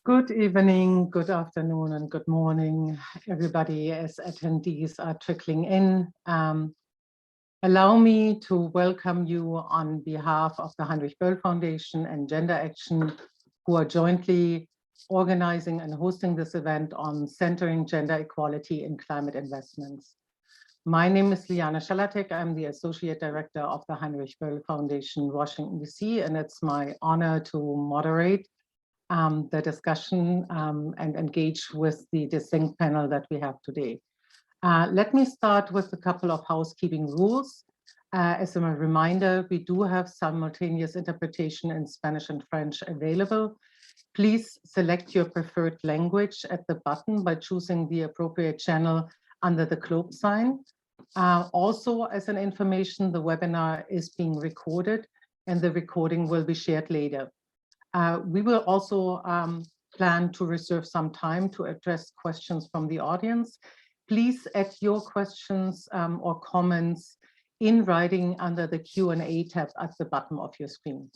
Good evening, good afternoon, and good morning, everybody, as attendees are trickling in. Allow me to welcome you on behalf of the Heinrich Böll Foundation and Gender Action, who are jointly organizing and hosting this event on centering gender equality in climate investments. My name is Liana Schalatek. I'm the Associate Director of the Heinrich Böll Foundation, Washington, DC, and it's my honor to moderate the discussion and engage with the distinct panel that we have today. Let me start with a couple of housekeeping rules. As a reminder, we do have simultaneous interpretation in Spanish and French available. Please select your preferred language at the button by choosing the appropriate channel under the globe sign. Also, as an information, the webinar is being recorded and the recording will be shared later. We will also plan to reserve some time to address questions from the audience. Please add your questions or comments in writing under the Q&A tab at the bottom of your screen.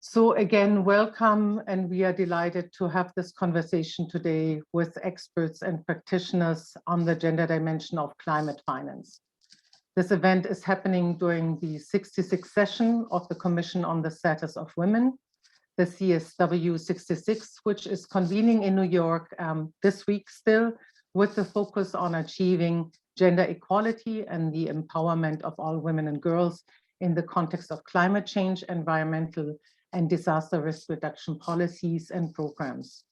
So again, welcome, and we are delighted to have this conversation today with experts and practitioners on the gender dimension of climate finance. This event is happening during the 66th session of the Commission on the Status of Women, the CSW 66, which is convening in New York this week still, with the focus on achieving gender equality and the empowerment of all women and girls in the context of climate change, environmental and disaster risk reduction policies and programs.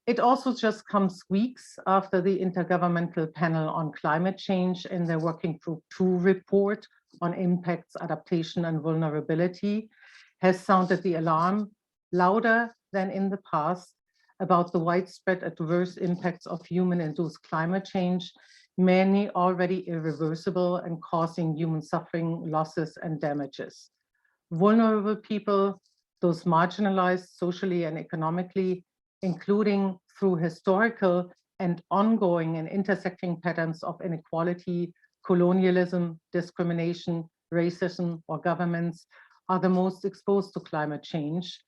It also just comes weeks after the Intergovernmental Panel on Climate Change in their Working Group 2 report on impacts, adaptation, and vulnerability has sounded the alarm louder than in the past about the widespread adverse impacts of human-induced climate change, many already irreversible and causing human suffering, losses, and damages. Vulnerable people, those marginalized socially and economically, including through historical and ongoing and intersecting patterns of inequality, colonialism, discrimination, racism, or governments, are the most exposed to climate change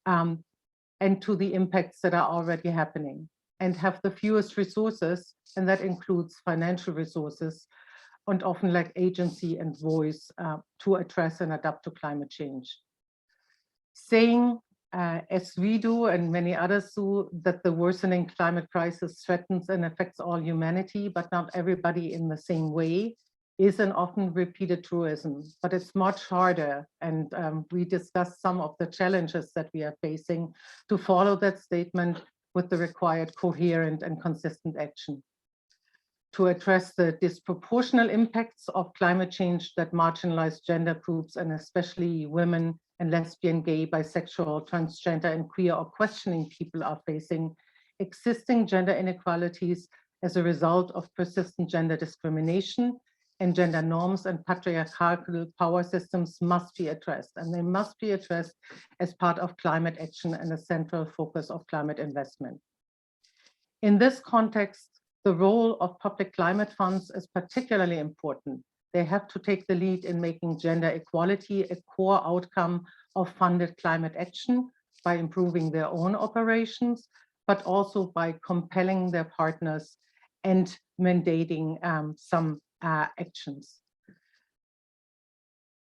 and to the impacts that are already happening, and have the fewest resources, and that includes financial resources, and often lack agency and voice to address and adapt to climate change. Saying, as we do and many others do, that the worsening climate crisis threatens and affects all humanity, but not everybody in the same way, is an often repeated truism, but it's much harder. And we discussed some of the challenges that we are facing to follow that statement with the required coherent and consistent action. To address the disproportionate impacts of climate change that marginalized gender groups, and especially women and lesbian, gay, bisexual, transgender, and queer or questioning people are facing, existing gender inequalities as a result of persistent gender discrimination and gender norms and patriarchal power systems must be addressed, and they must be addressed as part of climate action and a central focus of climate investment. In this context, the role of public climate funds is particularly important. They have to take the lead in making gender equality a core outcome of funded climate action by improving their own operations, but also by compelling their partners and mandating some actions.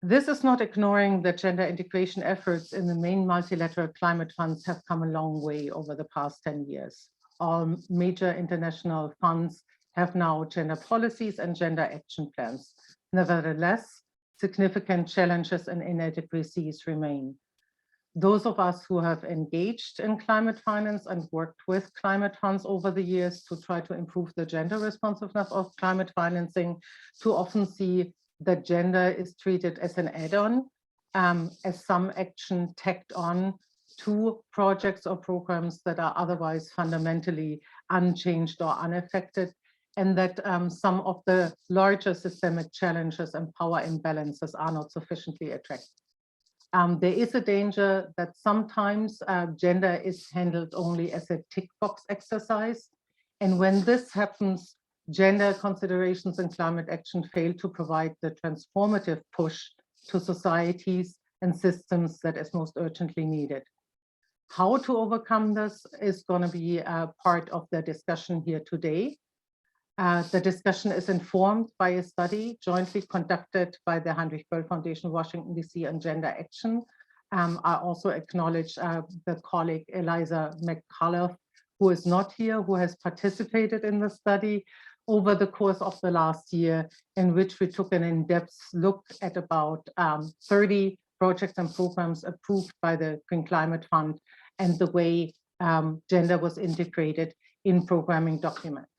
This is not ignoring that gender integration efforts in the main multilateral climate funds have come a long way over the past 10 years. All major international funds have now gender policies and gender action plans. Nevertheless, significant challenges and inadequacies remain. Those of us who have engaged in climate finance and worked with climate funds over the years to try to improve the gender responsiveness of climate financing, too often see that gender is treated as an add-on, as some action tacked on to projects or programs that are otherwise fundamentally unchanged or unaffected, and that some of the larger systemic challenges and power imbalances are not sufficiently addressed. There is a danger that sometimes gender is handled only as a tick box exercise. And when this happens, gender considerations in climate action fail to provide the transformative push to societies and systems that is most urgently needed. How to overcome this is going to be a part of the discussion here today. The discussion is informed by a study jointly conducted by the Heinrich Böll Foundation, Washington, D.C. on gender action. I also acknowledge the colleague Eliza McCullough, who is not here, who has participated in the study over the course of the last year, in which we took an in-depth look at about 30 projects and programs approved by the Green Climate Fund and the way gender was integrated in programming documents.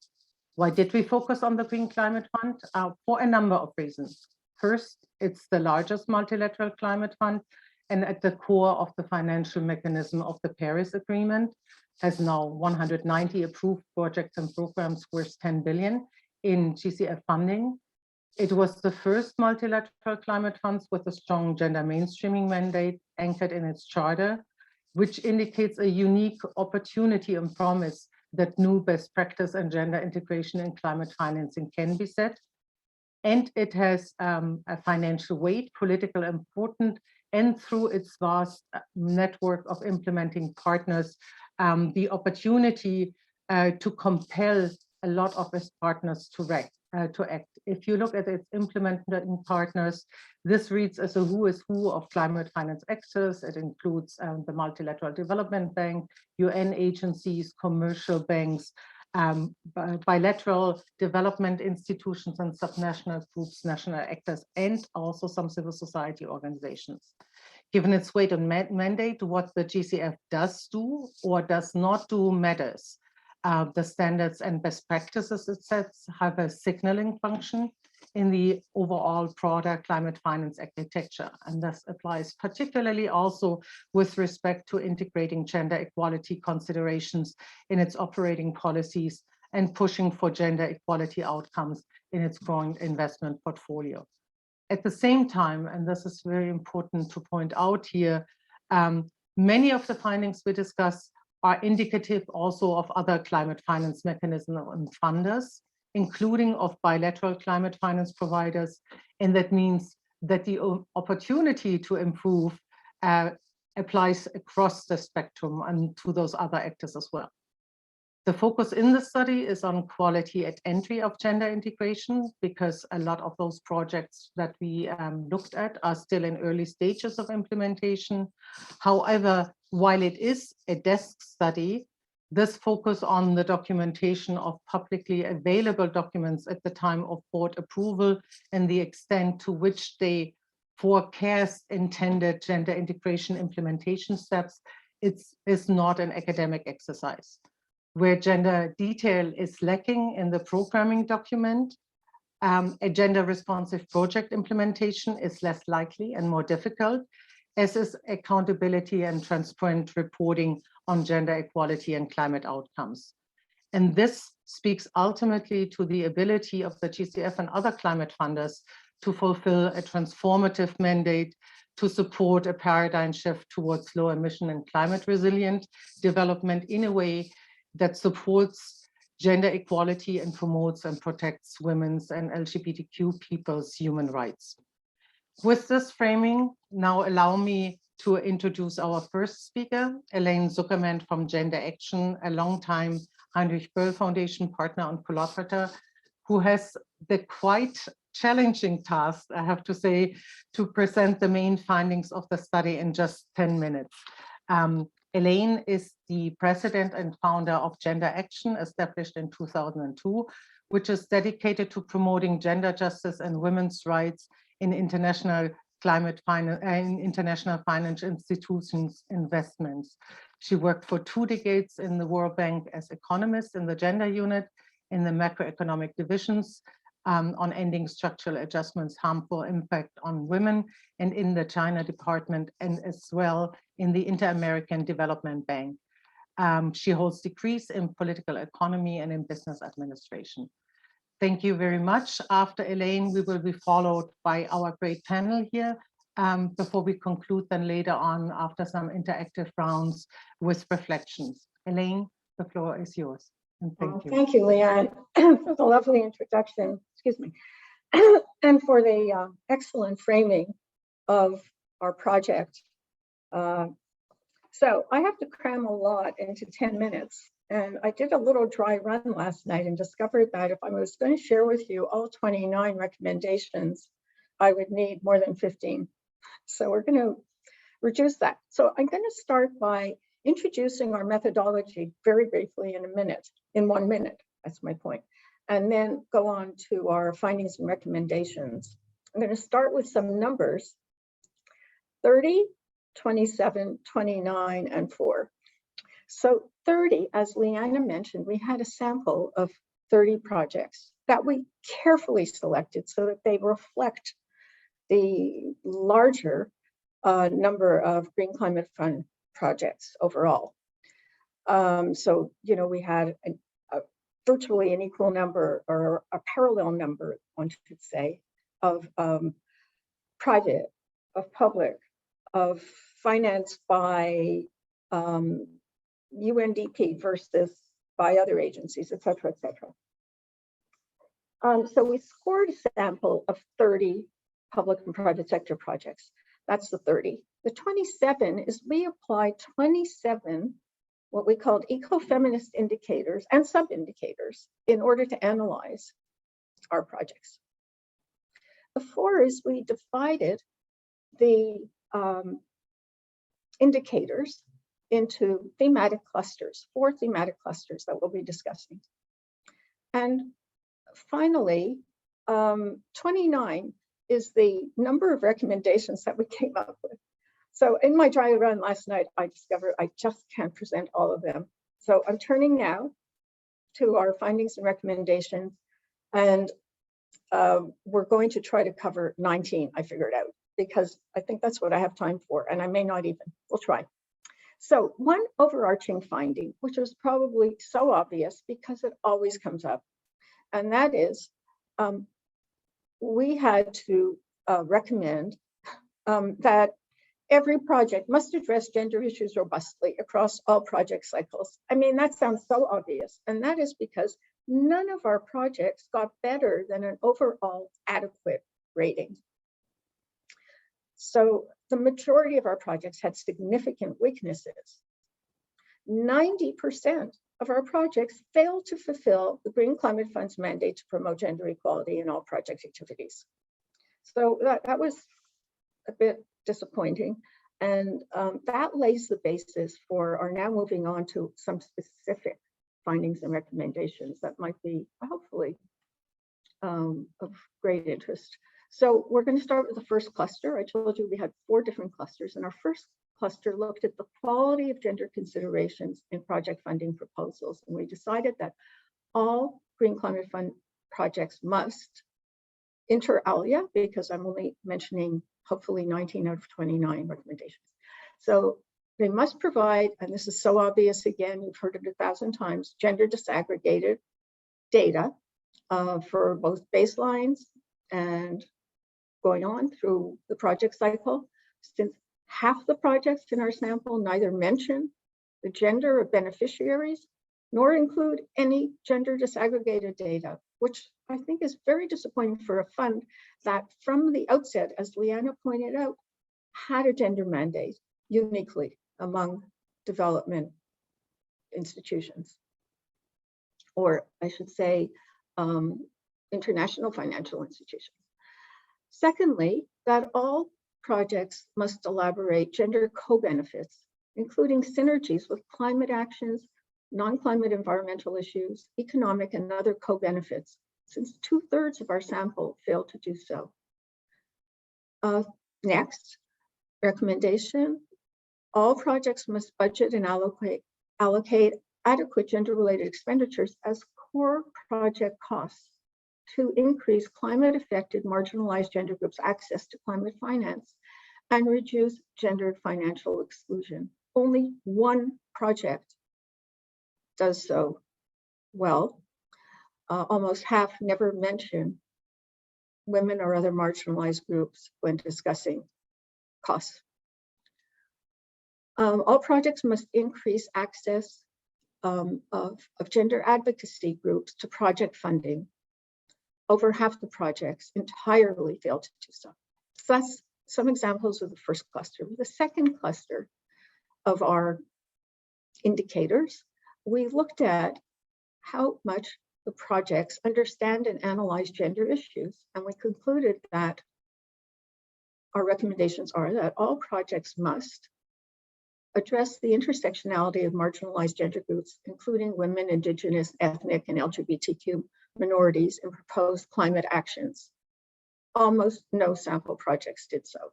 Why did we focus on the Green Climate Fund? For a number of reasons. First, it's the largest multilateral climate fund and at the core of the financial mechanism of the Paris Agreement, has now 190 approved projects and programs worth 10 billion in GCF funding. It was the first multilateral climate funds with a strong gender mainstreaming mandate anchored in its charter, which indicates a unique opportunity and promise that new best practice and gender integration in climate financing can be set. And it has a financial weight, political importance, and through its vast network of implementing partners, the opportunity to compel a lot of its partners to act. If you look at its implementing partners, this reads as a who is who of climate finance actors. It includes the Multilateral Development Bank, UN agencies, commercial banks, bilateral development institutions and subnational groups, national actors, and also some civil society organizations. Given its weight and mandate, what the GCF does do or does not do matters. The standards and best practices it sets have a signaling function in the overall broader climate finance architecture. And this applies particularly also with respect to integrating gender equality considerations in its operating policies and pushing for gender equality outcomes in its growing investment portfolio. At the same time, and this is very important to point out here, many of the findings we discuss are indicative also of other climate finance mechanisms and funders, including of bilateral climate finance providers. And that means that the opportunity to improve applies across the spectrum and to those other actors as well. The focus in the study is on quality at entry of gender integration, because a lot of those projects that we looked at are still in early stages of implementation. However, while it is a desk study, this focus on the documentation of publicly available documents at the time of board approval and the extent to which they forecast intended gender integration implementation steps, is not an academic exercise. Where gender detail is lacking in the programming document, a gender-responsive project implementation is less likely and more difficult, as is accountability and transparent reporting on gender equality and climate outcomes. And this speaks ultimately to the ability of the GCF and other climate funders to fulfill a transformative mandate to support a paradigm shift towards low emission and climate resilient development in a way that supports gender equality and promotes and protects women's and LGBTQ people's human rights. With this framing, now allow me to introduce our first speaker, Elaine Zuckerman from Gender Action, a longtime Heinrich Böll Foundation partner and collaborator, who has the quite challenging task, I have to say, to present the main findings of the study in just 10 minutes. Elaine is the president and founder of Gender Action, established in 2002, which is dedicated to promoting gender justice and women's rights in international climate finance and international financial institutions investments. She worked for 2 decades in the World Bank as economist in the gender unit, in the macroeconomic divisions, on ending structural adjustments, harmful impact on women, and in the China department, and as well in the Inter-American Development Bank. She holds degrees in political economy and in business administration. Thank you very much. After Elaine, we will be followed by our great panel here before we conclude then later on after some interactive rounds with reflections. Elaine, the floor is yours. And thank you. Thank you, Leanne, for the lovely introduction, excuse me, and for the excellent framing of our project. So I have to cram a lot into 10 minutes. And I did a little dry run last night and discovered that if I was going to share with you all 29 recommendations, I would need more than 15. So we're going to reduce that. So I'm going to start by introducing our methodology very briefly in 1 minute. That's my point. And then go on to our findings and recommendations. I'm going to start with some numbers: 30, 27, 29, and 4. So 30, as Leanna mentioned, we had a sample of 30 projects that we carefully selected so that they reflect the larger number of Green Climate Fund projects overall. So, we had virtually an equal number, or a parallel number, one should say, of private, of public, of financed by UNDP versus by other agencies, et cetera, et cetera. So we scored a sample of 30 public and private sector projects. That's the 30. The 27 is we applied 27 what we called eco-feminist indicators and sub-indicators in order to analyze our projects. The 4 is we divided the indicators into thematic clusters, 4 thematic clusters that we'll be discussing. And finally, 29 is the number of recommendations that we came up with. So in my dry run last night, I discovered I just can't present all of them. So I'm turning now to our findings and recommendations, and we're going to try to cover 19, I figured out, because I think that's what I have time for, and I may not even, we'll try. So one overarching finding, which was probably so obvious because it always comes up, and that is we had to recommend that every project must address gender issues robustly across all project cycles. I mean, that sounds so obvious, and that is because none of our projects got better than an overall adequate rating. So the majority of our projects had significant weaknesses. 90% of our projects failed to fulfill the Green Climate Fund's mandate to promote gender equality in all project activities. So that was a bit disappointing. And that lays the basis for our now moving on to some specific findings and recommendations that might be hopefully of great interest. So we're going to start with the first cluster. I told you we had 4 different clusters, and our first cluster looked at the quality of gender considerations in project funding proposals. And we decided that all Green Climate Fund projects must, inter alia, because I'm only mentioning hopefully 19 out of 29 recommendations. So they must provide, and this is so obvious again, you've heard it 1,000 times, gender disaggregated data for both baselines and going on through the project cycle. Since half the projects in our sample neither mention the gender of beneficiaries nor include any gender disaggregated data, which I think is very disappointing for a fund that from the outset, as Leanna pointed out, had a gender mandate uniquely among development institutions, or I should say international financial institutions. Secondly, that all projects must elaborate gender co-benefits, including synergies with climate actions, non-climate environmental issues, economic and other co-benefits, since 2/3 of our sample failed to do so. Next, recommendation, all projects must budget and allocate adequate gender-related expenditures as core project costs to increase climate-affected marginalized gender groups' access to climate finance and reduce gendered financial exclusion. Only 1 project does so well. Almost half never mention women or other marginalized groups when discussing costs. All projects must increase access of gender advocacy groups to project funding. Over half the projects entirely fail to do so. So that's some examples of the first cluster. The second cluster of our indicators, we looked at how much the projects understand and analyze gender issues. And we concluded that our recommendations are that all projects must address the intersectionality of marginalized gender groups, including women, Indigenous, ethnic, and LGBTQ minorities in proposed climate actions. Almost no sample projects did so.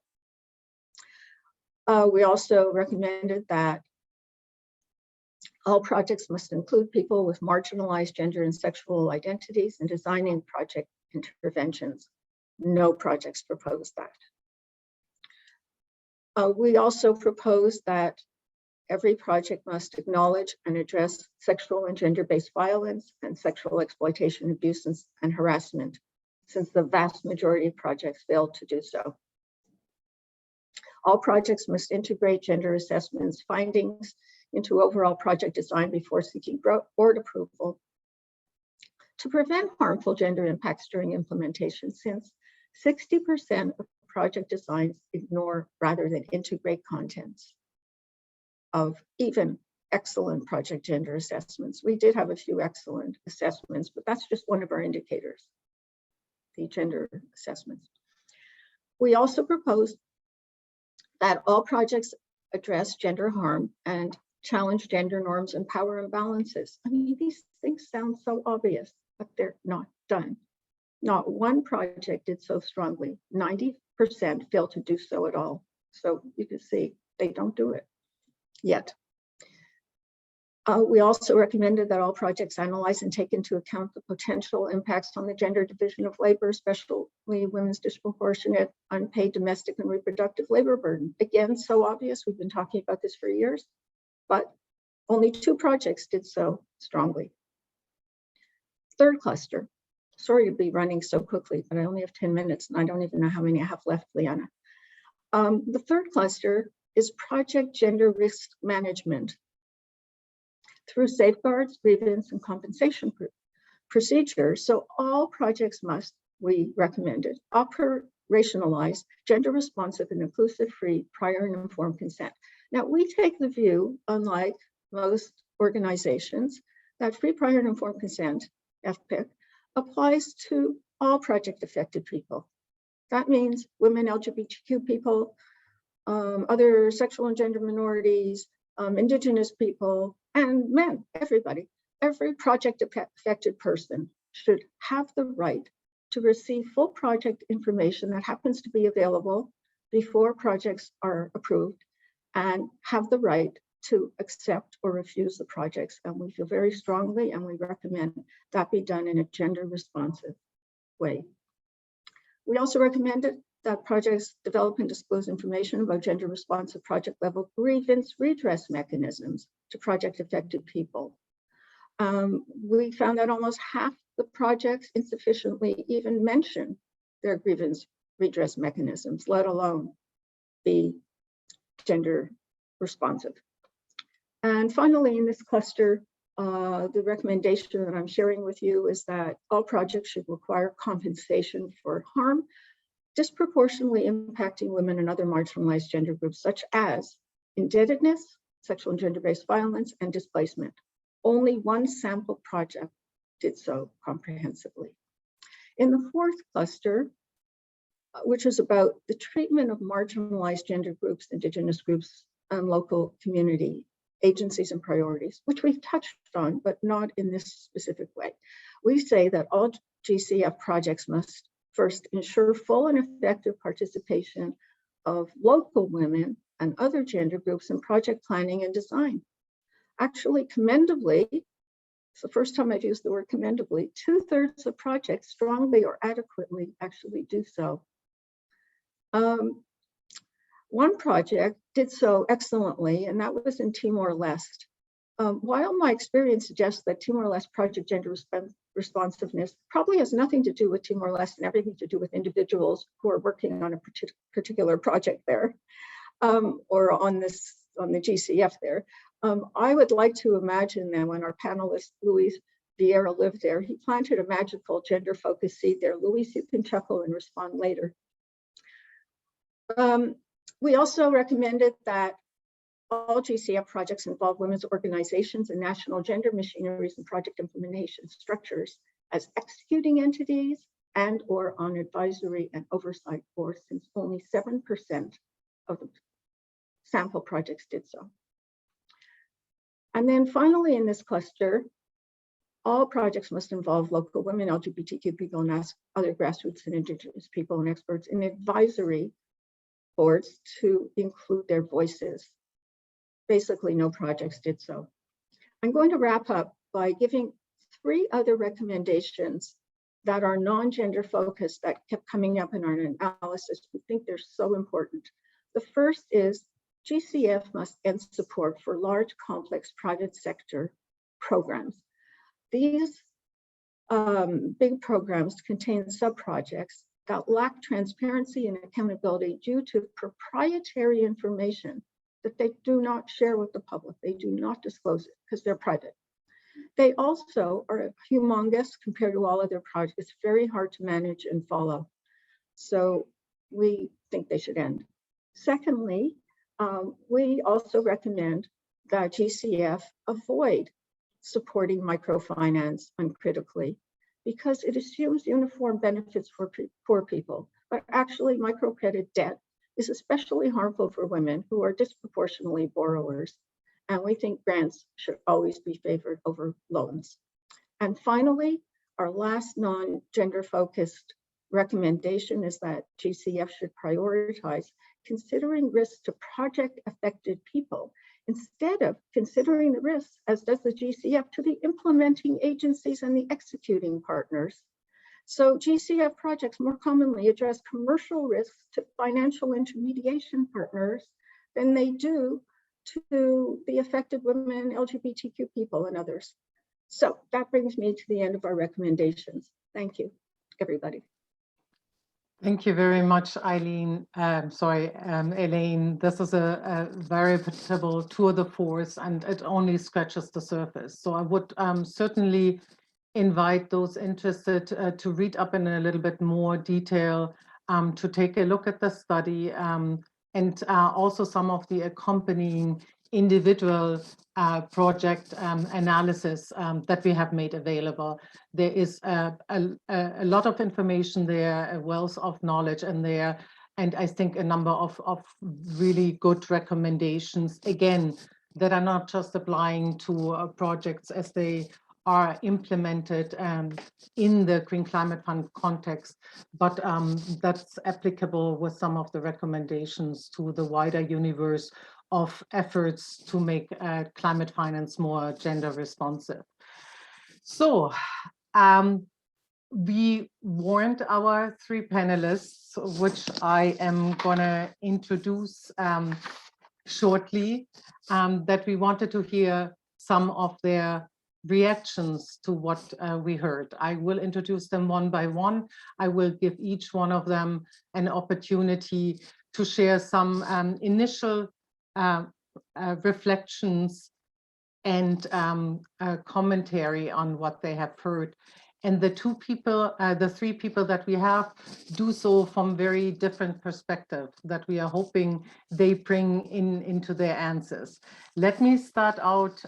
We also recommended that all projects must include people with marginalized gender and sexual identities in designing project interventions. No projects proposed that. We also proposed that every project must acknowledge and address sexual and gender-based violence and sexual exploitation, abuse, and harassment, since the vast majority of projects failed to do so. All projects must integrate gender assessments findings into overall project design before seeking board approval to prevent harmful gender impacts during implementation, since 60% of project designs ignore rather than integrate contents of even excellent project gender assessments. We did have a few excellent assessments, but that's just one of our indicators, the gender assessments. We also proposed that all projects address gender harm and challenge gender norms and power imbalances. I mean, these things sound so obvious, but they're not done. Not one project did so strongly. 90% failed to do so at all. So you can see they don't do it yet. We also recommended that all projects analyze and take into account the potential impacts on the gender division of labor, especially women's disproportionate unpaid domestic and reproductive labor burden. Again, so obvious, we've been talking about this for years, but only 2 projects did so strongly. Third cluster, sorry to be running so quickly, but I only have 10 minutes and I don't even know how many I have left, Liana. The third cluster is project gender risk management through safeguards, grievance, and compensation procedures. So all projects must, we recommended, operationalize gender responsive and inclusive free prior and informed consent. Now we take the view, unlike most organizations, that free prior and informed consent, FPIC, applies to all project affected people. That means women, LGBTQ people, other sexual and gender minorities, Indigenous people, and men, everybody. Every project affected person should have the right to receive full project information that happens to be available before projects are approved, and have the right to accept or refuse the projects. And we feel very strongly, and we recommend that be done in a gender responsive way. We also recommended that projects develop and disclose information about gender responsive project level grievance redress mechanisms to project affected people. We found that almost half the projects insufficiently even mention their grievance redress mechanisms, let alone be gender responsive. And finally, in this cluster, the recommendation that I'm sharing with you is that all projects should require compensation for harm disproportionately impacting women and other marginalized gender groups, such as indebtedness, sexual and gender-based violence, and displacement. Only one sample project did so comprehensively. In the fourth cluster, which is about the treatment of marginalized gender groups, Indigenous groups, and local community agencies and priorities, which we've touched on, but not in this specific way. We say that all GCF projects must first ensure full and effective participation of local women and other gender groups in project planning and design. Actually, commendably, it's the first time I've used the word commendably, 2/3 of projects strongly or adequately actually do so. One project did so excellently, and that was in Timor-Leste. While my experience suggests that Timor-Leste project gender responsiveness probably has nothing to do with Timor-Leste and everything to do with individuals who are working on a particular project there, or on the GCF there, I would like to imagine that when our panelist Luis Vieira lived there, he planted a magical gender-focused seed there. Luis, you can chuckle and respond later. We also recommended that all GCF projects involve women's organizations and national gender machineries and project implementation structures as executing entities and or on advisory and oversight boards, since only 7% of the sample projects did so. And then finally in this cluster, all projects must involve local women, LGBTQ people, and other grassroots and Indigenous people and experts in advisory boards to include their voices. Basically, no projects did so. I'm going to wrap up by giving 3 other recommendations that are non-gender focused that kept coming up in our analysis. We think they're so important. The first is GCF must end support for large, complex private sector programs. These big programs contain sub-projects that lack transparency and accountability due to proprietary information that they do not share with the public. They do not disclose it because they're private. They also are humongous compared to all other projects. It's very hard to manage and follow. So we think they should end. Secondly, we also recommend that GCF avoid supporting microfinance uncritically because it assumes uniform benefits for poor people, but actually microcredit debt is especially harmful for women who are disproportionately borrowers. And we think grants should always be favored over loans. And finally, our last non-gender focused recommendation is that GCF should prioritize considering risks to project affected people instead of considering the risks, as does the GCF, to the implementing agencies and the executing partners. So GCF projects more commonly address commercial risks to financial intermediation partners than they do to the affected women, LGBTQ people, and others. So that brings me to the end of our recommendations. Thank you, everybody. Thank you very much, Elaine. Elaine. This is a very veritable tour de force, and it only scratches the surface. So I would certainly invite those interested to read up in a little bit more detail, to take a look at the study, and also some of the accompanying individual project analysis that we have made available. There is a lot of information there, a wealth of knowledge in there, and I think a number of really good recommendations, again, that are not just applying to projects as they are implemented in the Green Climate Fund context, but that's applicable with some of the recommendations to the wider universe of efforts to make climate finance more gender responsive. So we warned our 3 panelists, which I am gonna introduce shortly, that we wanted to hear some of their reactions to what we heard. I will introduce them one by one. I will give each one of them an opportunity to share some initial reflections and commentary on what they have heard. And the 3 people that we have do so from very different perspectives that we are hoping they bring into their answers. Let me start out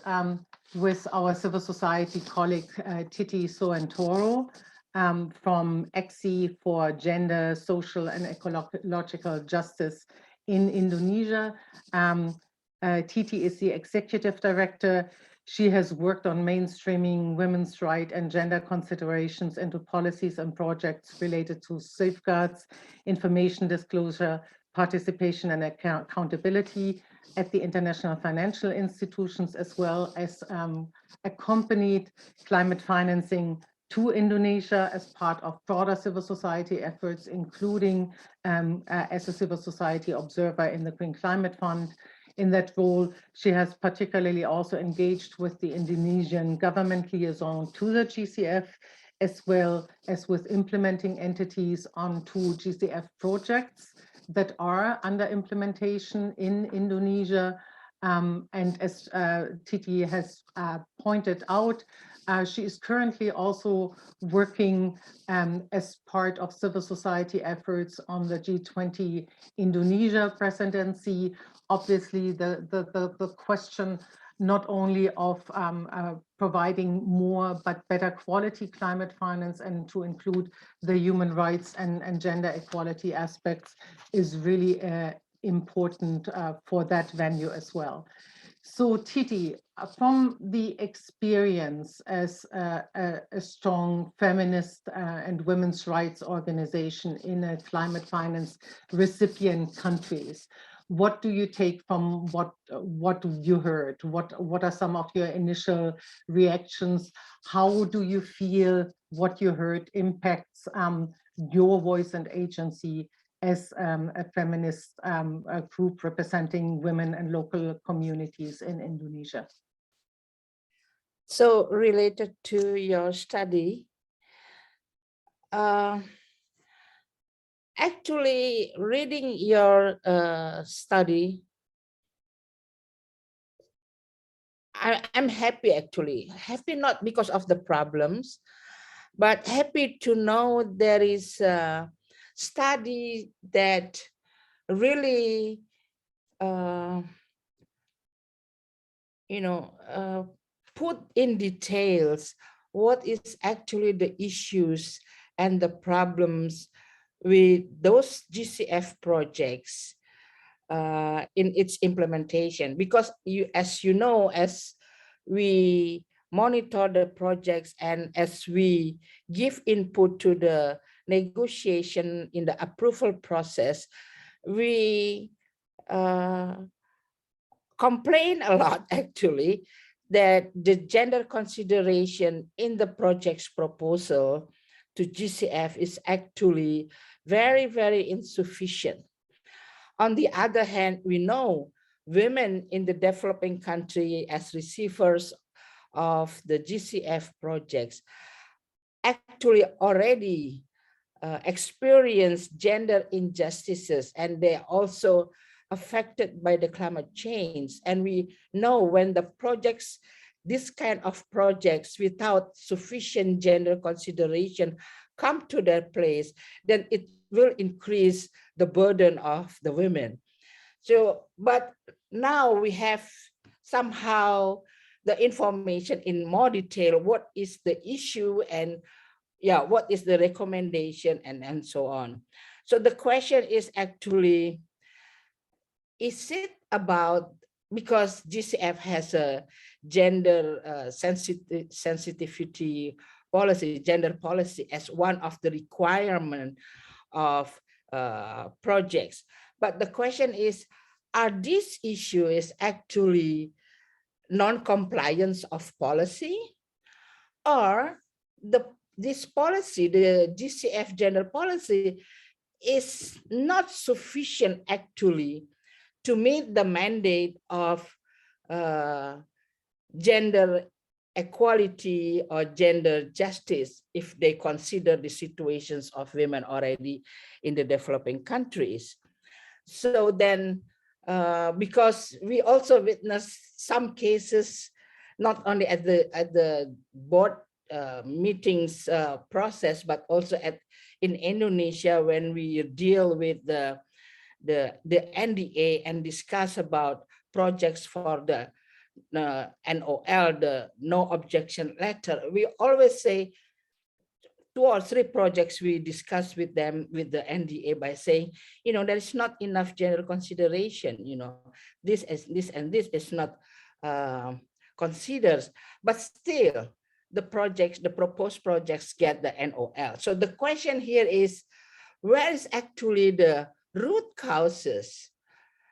with our civil society colleague, Titi Soentoro, from EXI for Gender, Social and Ecological Justice in Indonesia. Titi is the executive director. She has worked on mainstreaming women's rights and gender considerations into policies and projects related to safeguards, information disclosure, participation and accountability at the international financial institutions, as well as accompanied climate financing to Indonesia as part of broader civil society efforts, including as a civil society observer in the Green Climate Fund. In that role, she has particularly also engaged with the Indonesian government liaison to the GCF, as well as with implementing entities on 2 GCF projects that are under implementation in Indonesia. And as Titi has pointed out, she is currently also working as part of civil society efforts on the G20 Indonesia presidency obviously the question not only of providing more but better quality climate finance, and to include the human rights and gender equality aspects is really important for that venue as well. So Titi, from the experience as a strong feminist and women's rights organization in a climate finance recipient countries, what do you take from what you heard? What are some of your initial reactions? How do you feel what you heard impacts your voice and agency as a feminist a group representing women and local communities in Indonesia? So related to your study, actually reading your study, I'm happy actually. Happy not because of the problems, but happy to know there is a study that really, put in details what is actually the issues and the problems with those GCF projects in its implementation. Because as you know, as we monitor the projects and as we give input to the negotiation in the approval process, we complain a lot actually that the gender consideration in the project's proposal to GCF is actually very, very insufficient. On the other hand, we know women in the developing country as receivers of the GCF projects actually already experience gender injustices, and they're also affected by the climate change. And we know when the projects, this kind of projects without sufficient gender consideration come to their place, then it will increase the burden of the women. So, but now we have somehow the information in more detail, what is the issue and what is the recommendation and so on. So the question is actually, is it about, because GCF has a gender sensitivity policy, gender policy as one of the requirements of projects. But the question is, are these issues actually non-compliance of policy, or this policy, the GCF gender policy, is not sufficient actually to meet the mandate of gender equality or gender justice if they consider the situations of women already in the developing countries. So then, because we also witnessed some cases, not only at the board meetings process, but also in Indonesia, when we deal with the NDA and discuss about projects for the NOL, the no objection letter, we always say 2 or 3 projects we discuss with them with the NDA by saying, there is not enough gender consideration, this and this is not considered, but still the proposed projects get the NOL. So the question here is, where is actually the root causes,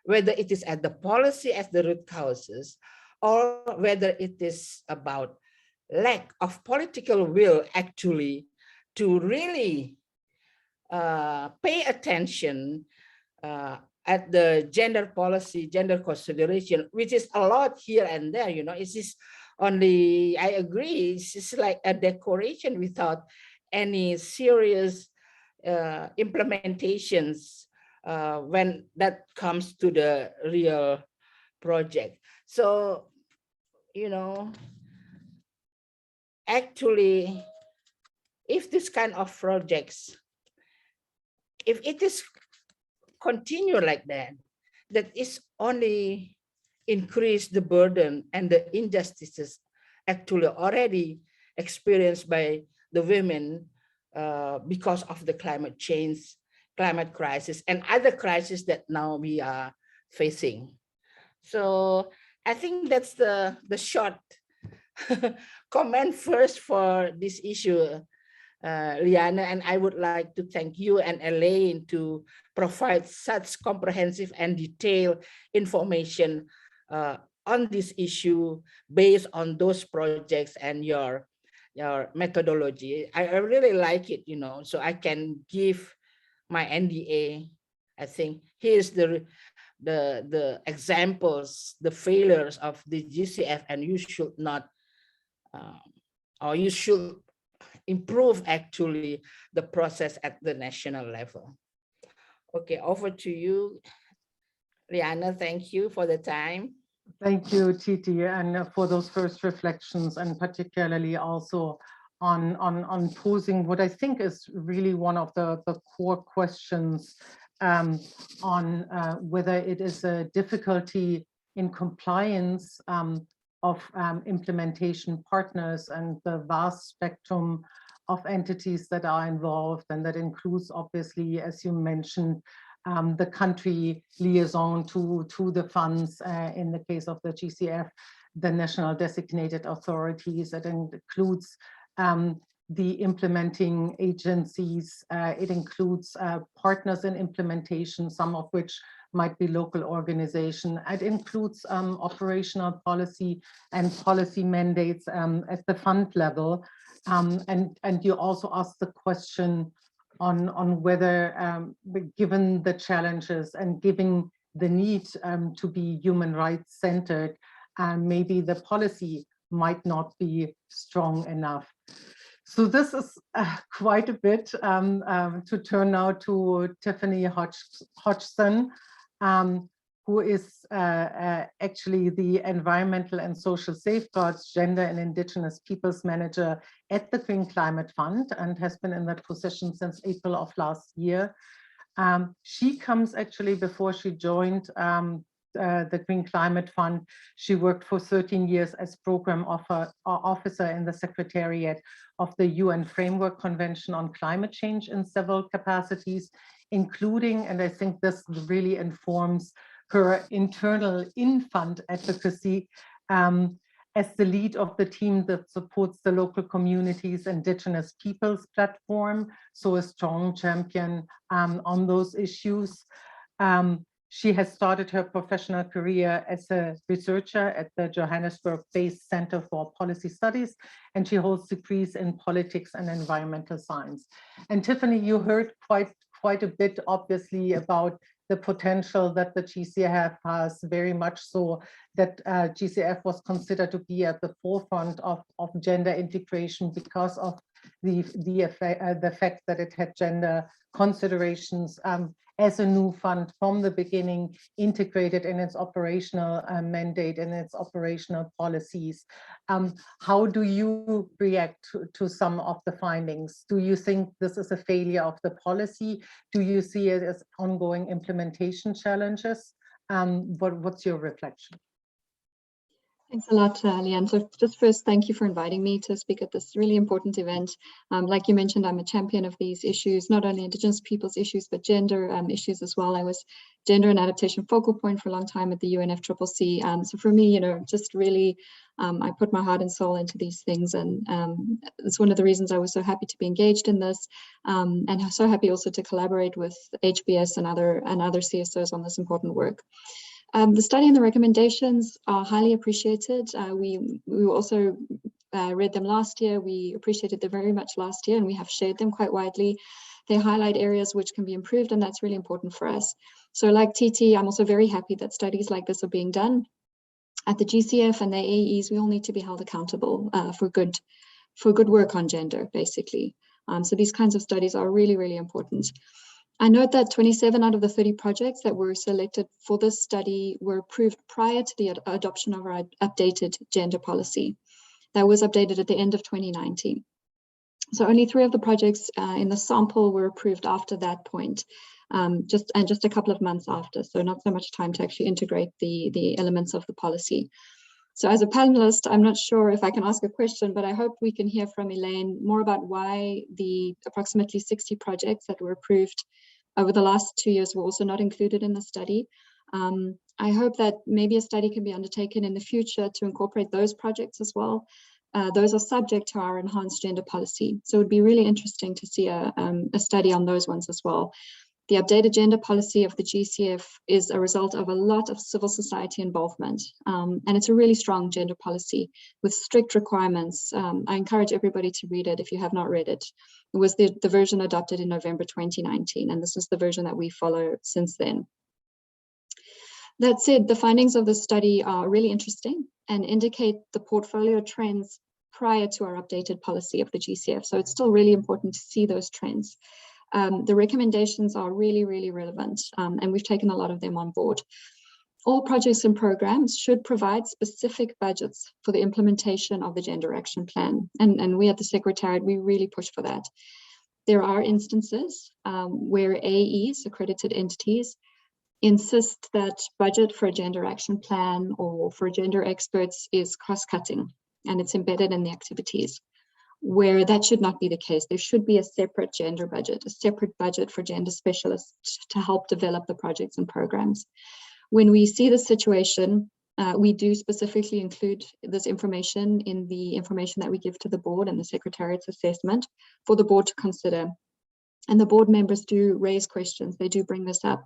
whether it is at the policy as the root causes, or whether it is about lack of political will actually to really pay attention at the gender policy, gender consideration, which is a lot here and there, it's just only, I agree, it's just like a decoration without any serious implementations when that comes to the real project. So, actually, if this kind of projects, if it is continue like that, that is only increase the burden and the injustices actually already experienced by the women because of the climate change, climate crisis, and other crises that now we are facing. So I think that's the short comment first for this issue, Liana, and I would like to thank you and Elaine to provide such comprehensive and detailed information on this issue based on those projects and your methodology. I really like it, so I can give my NDA. I think here's the examples, the failures of the GCF, and you should not, or you should improve actually the process at the national level. Okay, over to you, Liana. Thank you for the time. Thank you, Titi, and for those first reflections, and particularly also on posing what I think is really one of the core questions on whether it is a difficulty in compliance of implementation partners and the vast spectrum of entities that are involved, and that includes, obviously, as you mentioned, the country liaison to the funds, in the case of the GCF, the national designated authorities. It includes the implementing agencies. It includes partners in implementation, some of which might be local organization. It includes operational policy and policy mandates at the fund level. And you also asked the question on whether, given the challenges and given the need to be human rights centered, maybe the policy might not be strong enough. So this is quite a bit to turn now to Tiffany Hodgson, who is actually the Environmental and Social Safeguards, Gender and Indigenous Peoples Manager at the Green Climate Fund, and has been in that position since April of last year. She comes actually, before she joined the Green Climate Fund, she worked for 13 years as program officer in the Secretariat of the UN Framework Convention on Climate Change in several capacities, including, and I think this really informs her internal in-fund advocacy, as the lead of the team that supports the local communities Indigenous Peoples platform, so a strong champion on those issues. She has started her professional career as a researcher at the Johannesburg-based Center for Policy Studies, and she holds degrees in politics and environmental science. And Tiffany, you heard quite a bit, obviously, about the potential that the GCF has, very much so that GCF was considered to be at the forefront of gender integration because of the fact that it had gender considerations as a new fund from the beginning, integrated in its operational mandate and its operational policies. How do you react to some of the findings? Do you think this is a failure of the policy? Do you see it as ongoing implementation challenges? What's your reflection? Thanks a lot, Leanne. So just first, thank you for inviting me to speak at this really important event. Like you mentioned, I'm a champion of these issues, not only Indigenous peoples issues, but gender issues as well. I was gender and adaptation focal point for a long time at the UNFCCC. So for me, just really, I put my heart and soul into these things. And it's one of the reasons I was so happy to be engaged in this, and so happy also to collaborate with HBS and other CSOs on this important work. The study and the recommendations are highly appreciated. We also read them last year. We appreciated them very much last year, and we have shared them quite widely. They highlight areas which can be improved, and that's really important for us. So like TT, I'm also very happy that studies like this are being done. At the GCF and the AEs, we all need to be held accountable for good work on gender, basically. So these kinds of studies are really, really important. I note that 27 out of the 30 projects that were selected for this study were approved prior to the adoption of our updated gender policy. That was updated at the end of 2019. So only 3 of the projects in the sample were approved after that point. just a couple of months after, so not so much time to actually integrate the elements of the policy. So as a panelist, I'm not sure if I can ask a question, but I hope we can hear from Elaine more about why the approximately 60 projects that were approved over the last 2 years were also not included in the study. I hope that maybe a study can be undertaken in the future to incorporate those projects as well. Those are subject to our enhanced gender policy. So it would be really interesting to see a study on those ones as well. The updated gender policy of the GCF is a result of a lot of civil society involvement. And it's a really strong gender policy with strict requirements. I encourage everybody to read it if you have not read it. It was the version adopted in November 2019, and this is the version that we follow since then. That said, the findings of the study are really interesting and indicate the portfolio trends prior to our updated policy of the GCF. So it's still really important to see those trends. The recommendations are really, really relevant, and we've taken a lot of them on board. All projects and programs should provide specific budgets for the implementation of the Gender Action Plan. And we at the Secretariat, we really push for that. There are instances where AEs, accredited entities, insist that budget for a gender action plan or for gender experts is cross-cutting and it's embedded in the activities, where that should not be the case. There should be a separate gender budget, a separate budget for gender specialists to help develop the projects and programs. When we see the situation, we do specifically include this information in the information that we give to the board and the Secretariat's assessment for the board to consider. And the board members do raise questions, they do bring this up.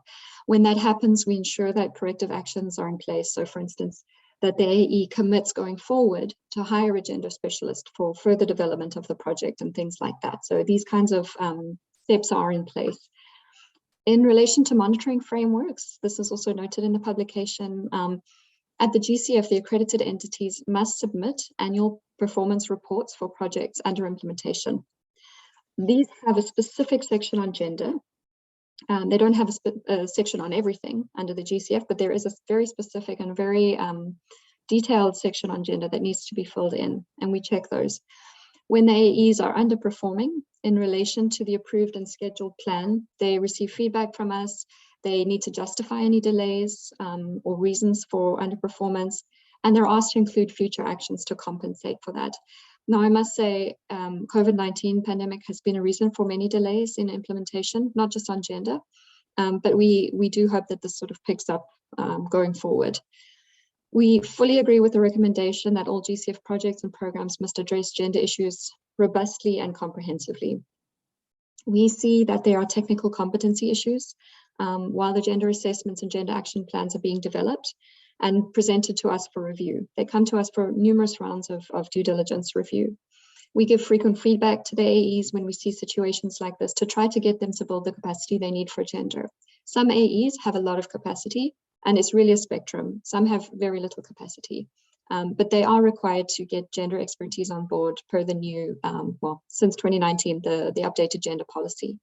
When that happens, we ensure that corrective actions are in place. So for instance, that the AE commits going forward to hire a gender specialist for further development of the project and things like that. So these kinds of steps are in place. In relation to monitoring frameworks, this is also noted in the publication. At the GCF, the accredited entities must submit annual performance reports for projects under implementation. These have a specific section on gender. They don't have a section on everything under the GCF, but there is a very specific and very detailed section on gender that needs to be filled in, and we check those. When the AEs are underperforming in relation to the approved and scheduled plan, they receive feedback from us. They need to justify any delays or reasons for underperformance, and they're asked to include future actions to compensate for that. Now, I must say, COVID-19 pandemic has been a reason for many delays in implementation, not just on gender, but we do hope that this sort of picks up going forward. We fully agree with the recommendation that all GCF projects and programs must address gender issues robustly and comprehensively. We see that there are technical competency issues while the gender assessments and gender action plans are being developed and presented to us for review. They come to us for numerous rounds of due diligence review. We give frequent feedback to the AEs when we see situations like this to try to get them to build the capacity they need for gender. Some AEs have a lot of capacity, and it's really a spectrum. Some have very little capacity, but they are required to get gender expertise on board per the new, well, since 2019, the updated gender policy.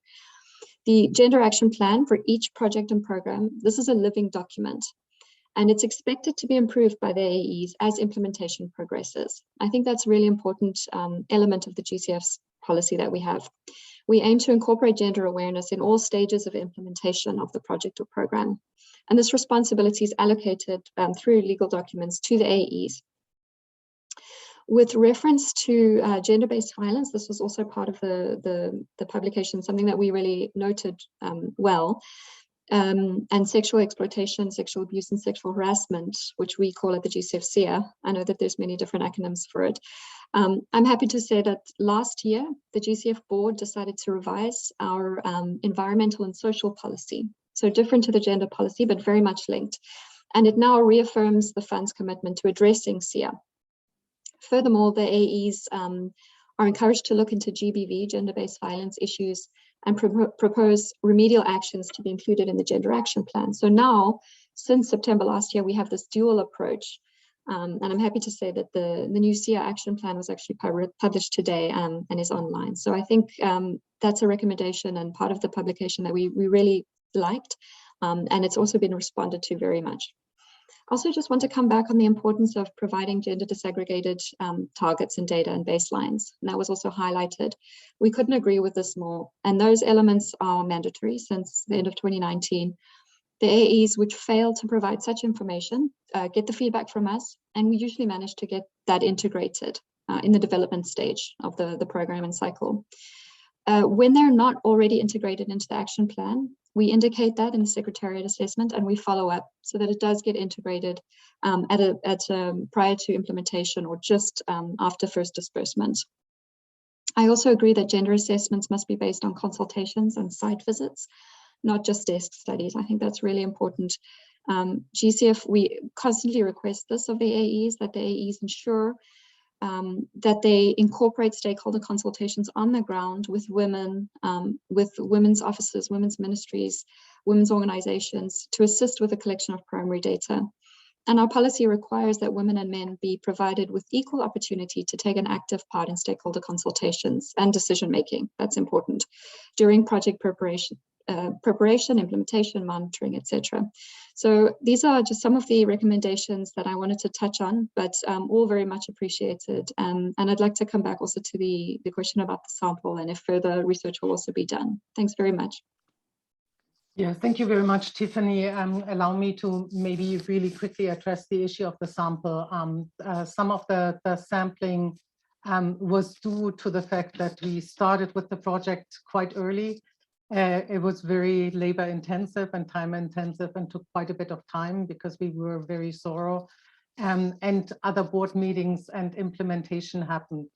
The Gender Action Plan for each project and program, this is a living document, and it's expected to be improved by the AEs as implementation progresses. I think that's a really important element of the GCF's policy that we have. We aim to incorporate gender awareness in all stages of implementation of the project or program. And this responsibility is allocated through legal documents to the AEs. With reference to gender-based violence, this was also part of the publication, something that we really noted well. And sexual exploitation, sexual abuse, and sexual harassment, which we call at the GCF SEA. I know that there's many different acronyms for it. I'm happy to say that last year, the GCF board decided to revise our environmental and social policy. So different to the gender policy, but very much linked. And it now reaffirms the fund's commitment to addressing SEA. Furthermore, the AEs are encouraged to look into GBV, gender-based violence issues, and propose remedial actions to be included in the Gender Action Plan. So now, since September last year, we have this dual approach. And I'm happy to say that the new SEA Action Plan was actually published today and is online. So I think that's a recommendation and part of the publication that we really liked. And it's also been responded to very much. Also just want to come back on the importance of providing gender disaggregated targets and data and baselines. And that was also highlighted. We couldn't agree with this more. And those elements are mandatory since the end of 2019. The AEs which fail to provide such information get the feedback from us, and we usually manage to get that integrated in the development stage of the program and cycle. When they're not already integrated into the action plan, we indicate that in the Secretariat assessment, and we follow up so that it does get integrated prior to implementation or just after first disbursement. I also agree that gender assessments must be based on consultations and site visits, not just desk studies. I think that's really important. GCF, we constantly request this of the AEs, that the AEs ensure that they incorporate stakeholder consultations on the ground with women, with women's offices, women's ministries, women's organizations to assist with the collection of primary data. And our policy requires that women and men be provided with equal opportunity to take an active part in stakeholder consultations and decision-making. That's important during project preparation, implementation, monitoring, etc. So these are just some of the recommendations that I wanted to touch on, but all very much appreciated. And I'd like to come back also to the question about the sample and if further research will also be done. Thanks very much. Yeah, thank you very much, Tiffany. Allow me to maybe really quickly address the issue of the sample. Some of the sampling was due to the fact that we started with the project quite early. It was very labor intensive and time intensive and took quite a bit of time because we were very thorough, and other board meetings and implementation happened.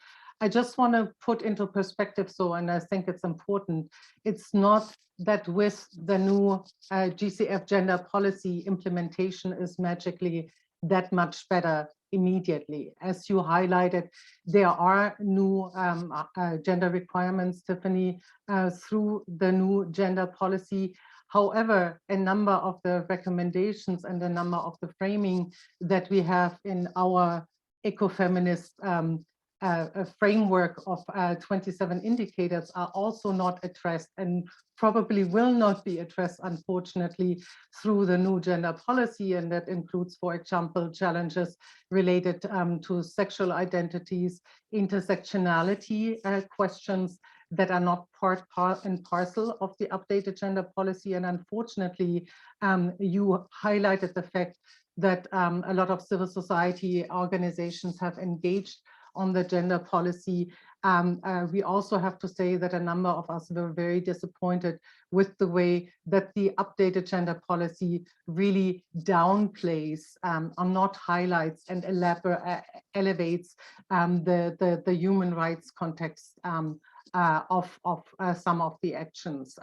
I just want to put into perspective, and I think it's important, it's not that with the new GCF gender policy implementation is magically that much better immediately. As you highlighted, there are new gender requirements, Tiffany, through the new gender policy. However, a number of the recommendations and a number of the framing that we have in our ecofeminist framework of 27 indicators are also not addressed and probably will not be addressed, unfortunately, through the new gender policy. And that includes, for example, challenges related to sexual identities, intersectionality questions that are not part and parcel of the updated gender policy. And unfortunately, you highlighted the fact that a lot of civil society organizations have engaged on the gender policy. We also have to say that a number of us were very disappointed with the way that the updated gender policy really downplays or not highlights and elevates the human rights context of some of the actions.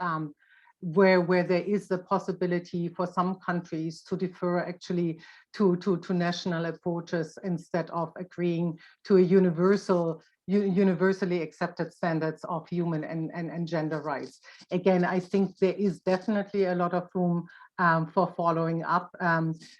Where there is the possibility for some countries to defer actually to national approaches instead of agreeing to a universally accepted standards of human and gender rights. Again, I think there is definitely a lot of room for following up.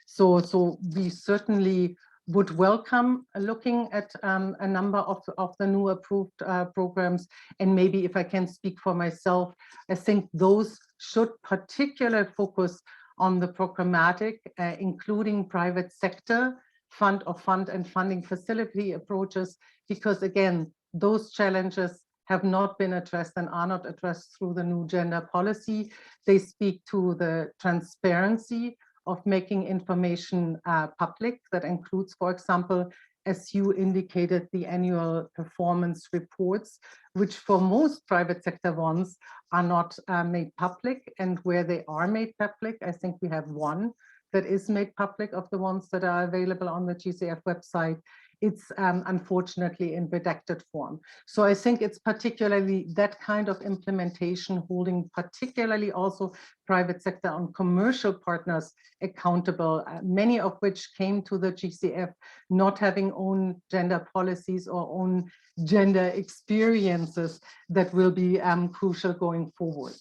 So we certainly would welcome looking at a number of the new approved programs. And maybe if I can speak for myself, I think those should particularly focus on the programmatic, including private sector fund and funding facility approaches, because again, those challenges have not been addressed and are not addressed through the new gender policy. They speak to the transparency of making information public. That includes, for example, as you indicated, the annual performance reports, which for most private sector ones are not made public. And where they are made public, I think we have one that is made public of the ones that are available on the GCF website. It's unfortunately in redacted form. So I think it's particularly that kind of implementation, holding particularly also private sector and commercial partners accountable, many of which came to the GCF not having own gender policies or own gender experiences, that will be crucial going forward.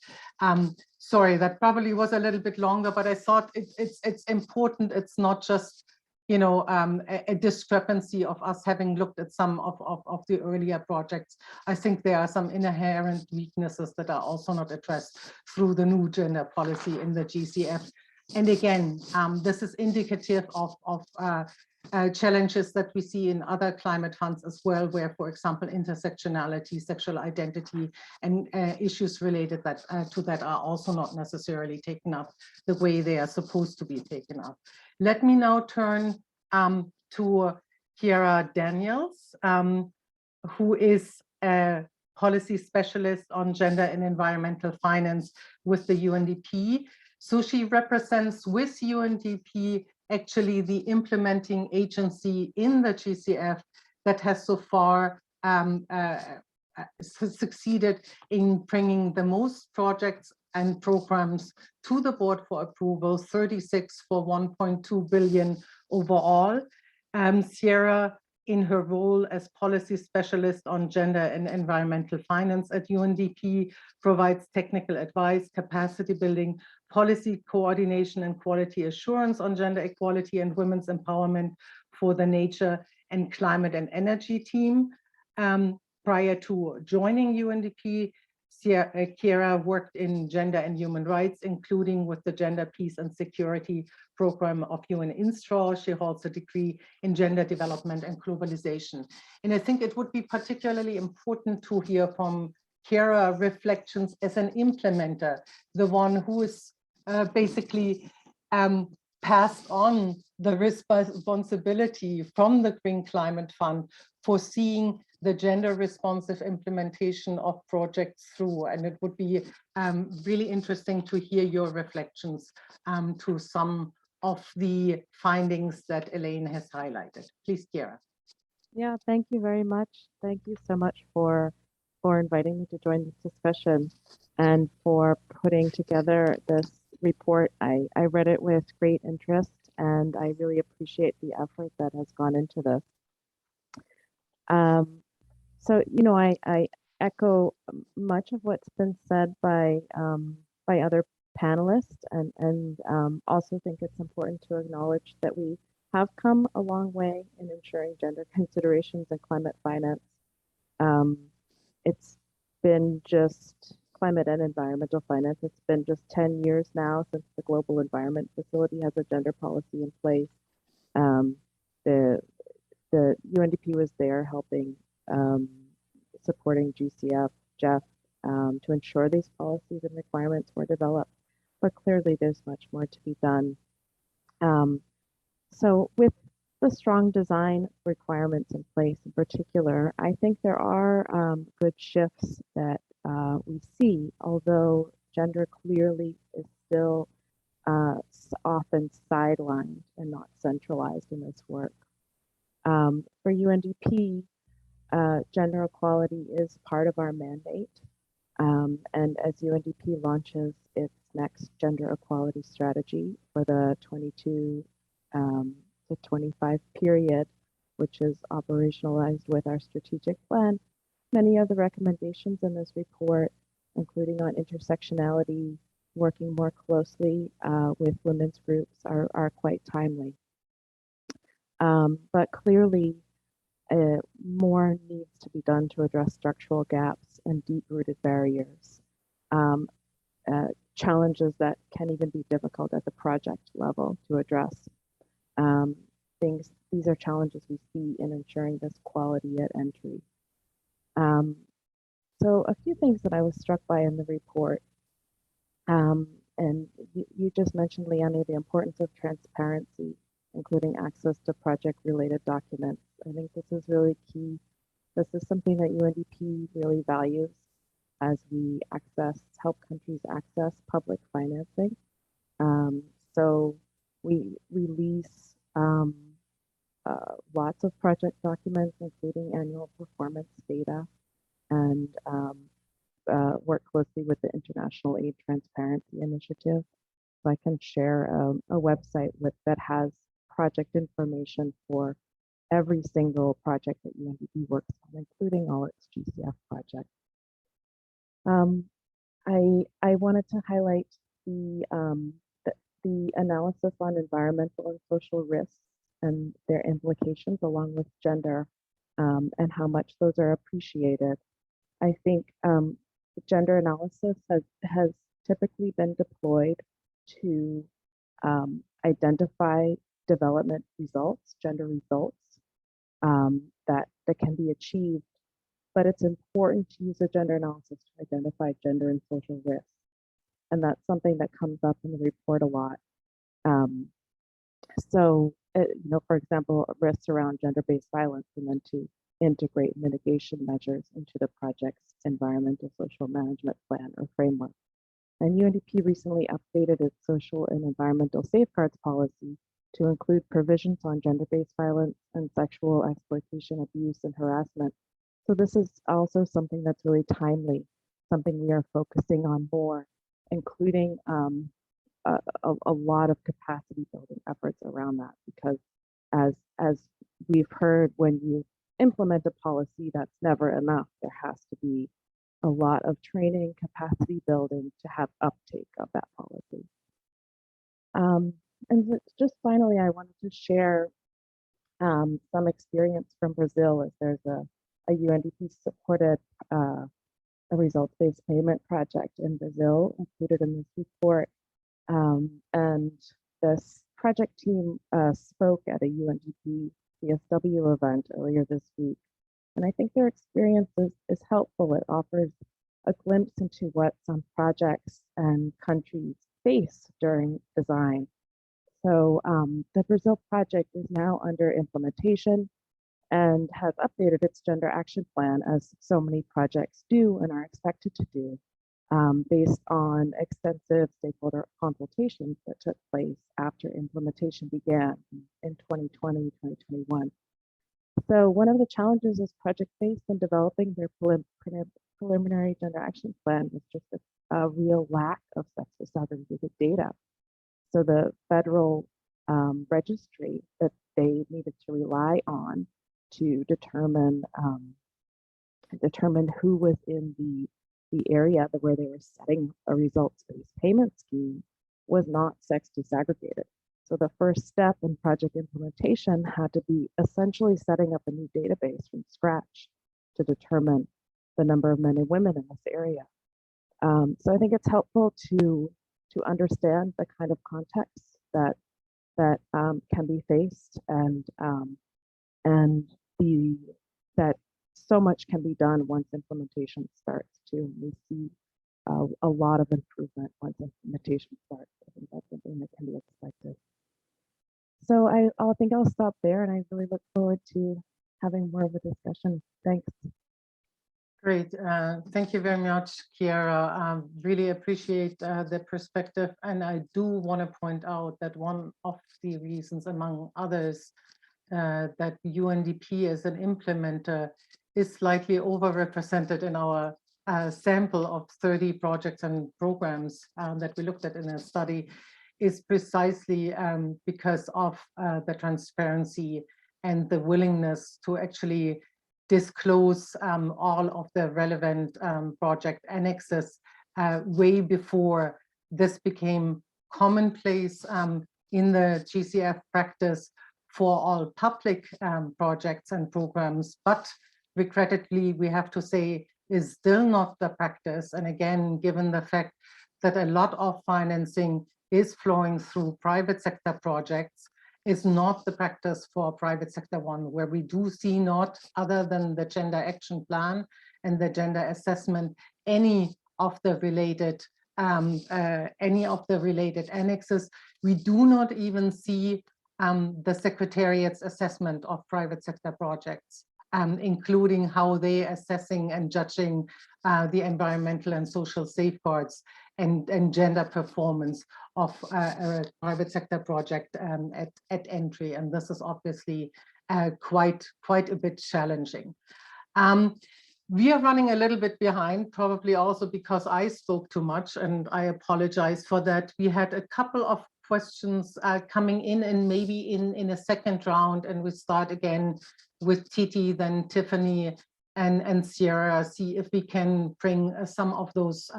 Sorry, that probably was a little bit longer, but I thought it's important. It's not just a discrepancy of us having looked at some of the earlier projects. I think there are some inherent weaknesses that are also not addressed through the new gender policy in the GCF. And again, this is indicative of challenges that we see in other climate funds as well, where, for example, intersectionality, sexual identity, and issues related to that are also not necessarily taken up the way they are supposed to be taken up. Let me now turn to Kiera Daniels, who is a policy specialist on gender and environmental finance with the UNDP. So she represents with UNDP actually the implementing agency in the GCF that has so far succeeded in bringing the most projects and programs to the board for approval, 36 for 1.2 billion overall. Sierra, in her role as policy specialist on gender and environmental finance at UNDP, provides technical advice, capacity building, policy coordination, and quality assurance on gender equality and women's empowerment for the nature and climate and energy team. Prior to joining UNDP, Kiera worked in gender and human rights, including with the Gender, Peace and Security program of UN INSTRAW. She holds a degree in gender development and globalization. And I think it would be particularly important to hear from Kiera reflections as an implementer, the one who is basically passed on the responsibility from the Green Climate Fund for seeing the gender responsive implementation of projects through. And it would be really interesting to hear your reflections to some of the findings that Elaine has highlighted. Please, Kiera. Yeah, thank you very much. Thank you so much for inviting me to join this discussion and for putting together this report. I read it with great interest, and I really appreciate the effort that has gone into this. So, you know, I echo much of what's been said by other panelists, and also think it's important to acknowledge that we have come a long way in ensuring gender considerations in climate finance. It's been just climate and environmental finance. It's been just 10 years now since the Global Environment Facility has a gender policy in place. The UNDP was there helping supporting GCF, Jeff, to ensure these policies and requirements were developed. But clearly there's much more to be done. So with the strong design requirements in place in particular, I think there are good shifts that we see, although gender clearly is still often sidelined and not centralized in this work. For UNDP, gender equality is part of our mandate. And as UNDP launches its next gender equality strategy for the 22 to 25 period, which is operationalized with our strategic plan, many of the recommendations in this report, including on intersectionality, working more closely with women's groups, are quite timely. But clearly, more needs to be done to address structural gaps and deep-rooted barriers, challenges that can even be difficult at the project level to address. These are challenges we see in ensuring this quality at entry. So a few things that I was struck by in the report, and you just mentioned, Leanne, the importance of transparency, including access to project-related documents. I think this is really key. This is something that UNDP really values as we help countries access public financing. So we release lots of project documents, including annual performance data, and work closely with the International Aid Transparency Initiative. So I can share a website that has project information for every single project that UNDP works on, including all its GCF projects. I wanted to highlight the analysis on environmental and social risks and their implications, along with gender, and how much those are appreciated. I think gender analysis has typically been deployed to identify development results, gender results that can be achieved, but it's important to use a gender analysis to identify gender and social risks. And that's something that comes up in the report a lot. For example, risks around gender-based violence, and then to integrate mitigation measures into the project's environmental social management plan or framework. And UNDP recently updated its social and environmental safeguards policy to include provisions on gender-based violence and sexual exploitation, abuse, and harassment. So this is also something that's really timely, something we are focusing on more, including a lot of capacity building efforts around that, because as we've heard, when you implement a policy, that's never enough. There has to be a lot of training, capacity building to have uptake of that policy. And just finally, I wanted to share some experience from Brazil, as there's a UNDP supported a results-based payment project in Brazil included in this report. And this project team spoke at a UNDP CSW event earlier this week. And I think their experience is helpful. It offers a glimpse into what some projects and countries face during design. So the Brazil project is now under implementation and has updated its gender action plan, as so many projects do and are expected to do, based on extensive stakeholder consultations that took place after implementation began in 2020, 2021. So one of the challenges this project faced in developing their preliminary gender action plan was just a real lack of sex disaggregated data. So the federal registry that they needed to rely on to determine who was in the area where they were setting a results-based payment scheme was not sex disaggregated. So the first step in project implementation had to be essentially setting up a new database from scratch to determine the number of men and women in this area. So I think it's helpful to understand the kind of context that can be faced, and that so much can be done once implementation starts too. We see a lot of improvement once implementation starts. I think that's something that can be expected. So I think I'll stop there, and I really look forward to having more of a discussion. Thanks. Great. Thank you very much, Chiara. Really appreciate the perspective. And I do want to point out that one of the reasons, among others, that UNDP as an implementer is slightly overrepresented in our sample of 30 projects and programs that we looked at in a study is precisely because of the transparency and the willingness to actually disclose all of the relevant project annexes way before this became commonplace in the GCF practice for all public projects and programs, but regrettably, we have to say, is still not the practice. And again, given the fact that a lot of financing is flowing through private sector projects, is not the practice for private sector one, where we do see not, other than the gender action plan and the gender assessment, any of the related annexes. We do not even see the Secretariat's assessment of private sector projects, including how they assessing and judging the environmental and social safeguards and gender performance of a private sector project at entry. And this is obviously quite a bit challenging. We are running a little bit behind, probably also because I spoke too much, and I apologize for that. We had a couple of questions coming in, and maybe in a second round, and we start again with Titi, then Tiffany, and Sierra, see if we can bring some of those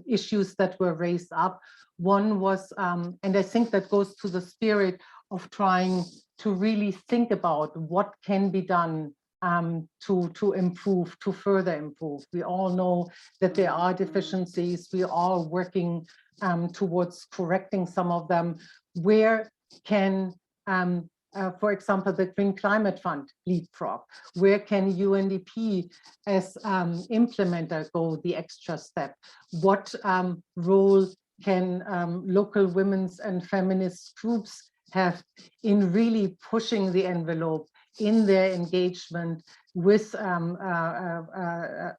issues that were raised up. One was, and I think that goes to the spirit of trying to really think about what can be done to improve, to further improve. We all know that there are deficiencies. We are working towards correcting some of them. Where can, for example, the Green Climate Fund leapfrog? Where can UNDP as implementer go the extra step? What role can local women's and feminist groups have in really pushing the envelope in their engagement with the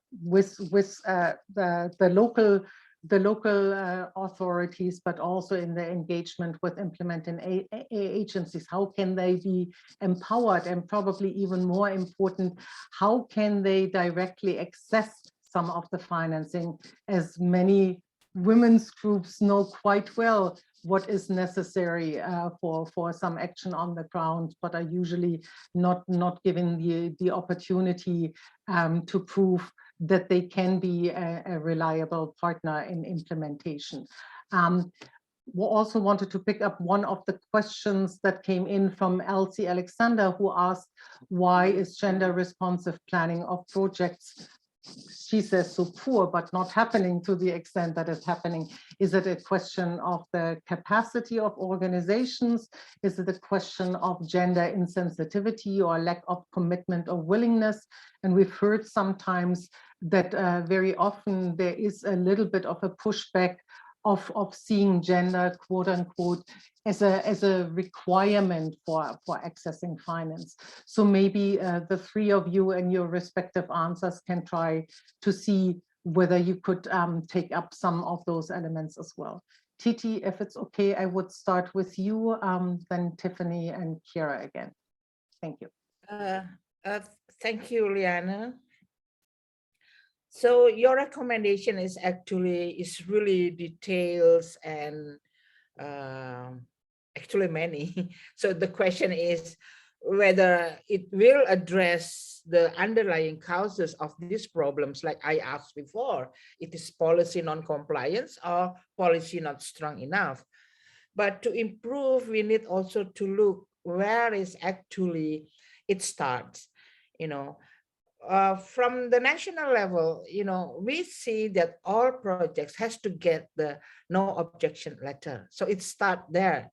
local authorities, but also in their engagement with implementing agencies? How can they be empowered? And probably even more important, how can they directly access some of the financing, as many women's groups know quite well what is necessary for some action on the ground, but are usually not given the opportunity to prove that they can be a reliable partner in implementation. We also wanted to pick up one of the questions that came in from Elsie Alexander, who asked, why is gender responsive planning of projects, she says, so poor, but not happening to the extent that it's happening? Is it a question of the capacity of organizations? Is it a question of gender insensitivity or lack of commitment or willingness? And we've heard sometimes that very often there is a little bit of a pushback of seeing gender, quote unquote, as a requirement for accessing finance. So maybe the three of you and your respective answers can try to see whether you could take up some of those elements as well. Titi, if it's okay, I would start with you, then Tiffany and Kira again. Thank you. Thank you, Liana. So your recommendation is really details and actually many. So the question is whether it will address the underlying causes of these problems, like I asked before. It is policy non-compliance or policy not strong enough. But to improve, we need also to look where is actually it starts, from the national level, we see that all projects has to get the no objection letter. So it starts there.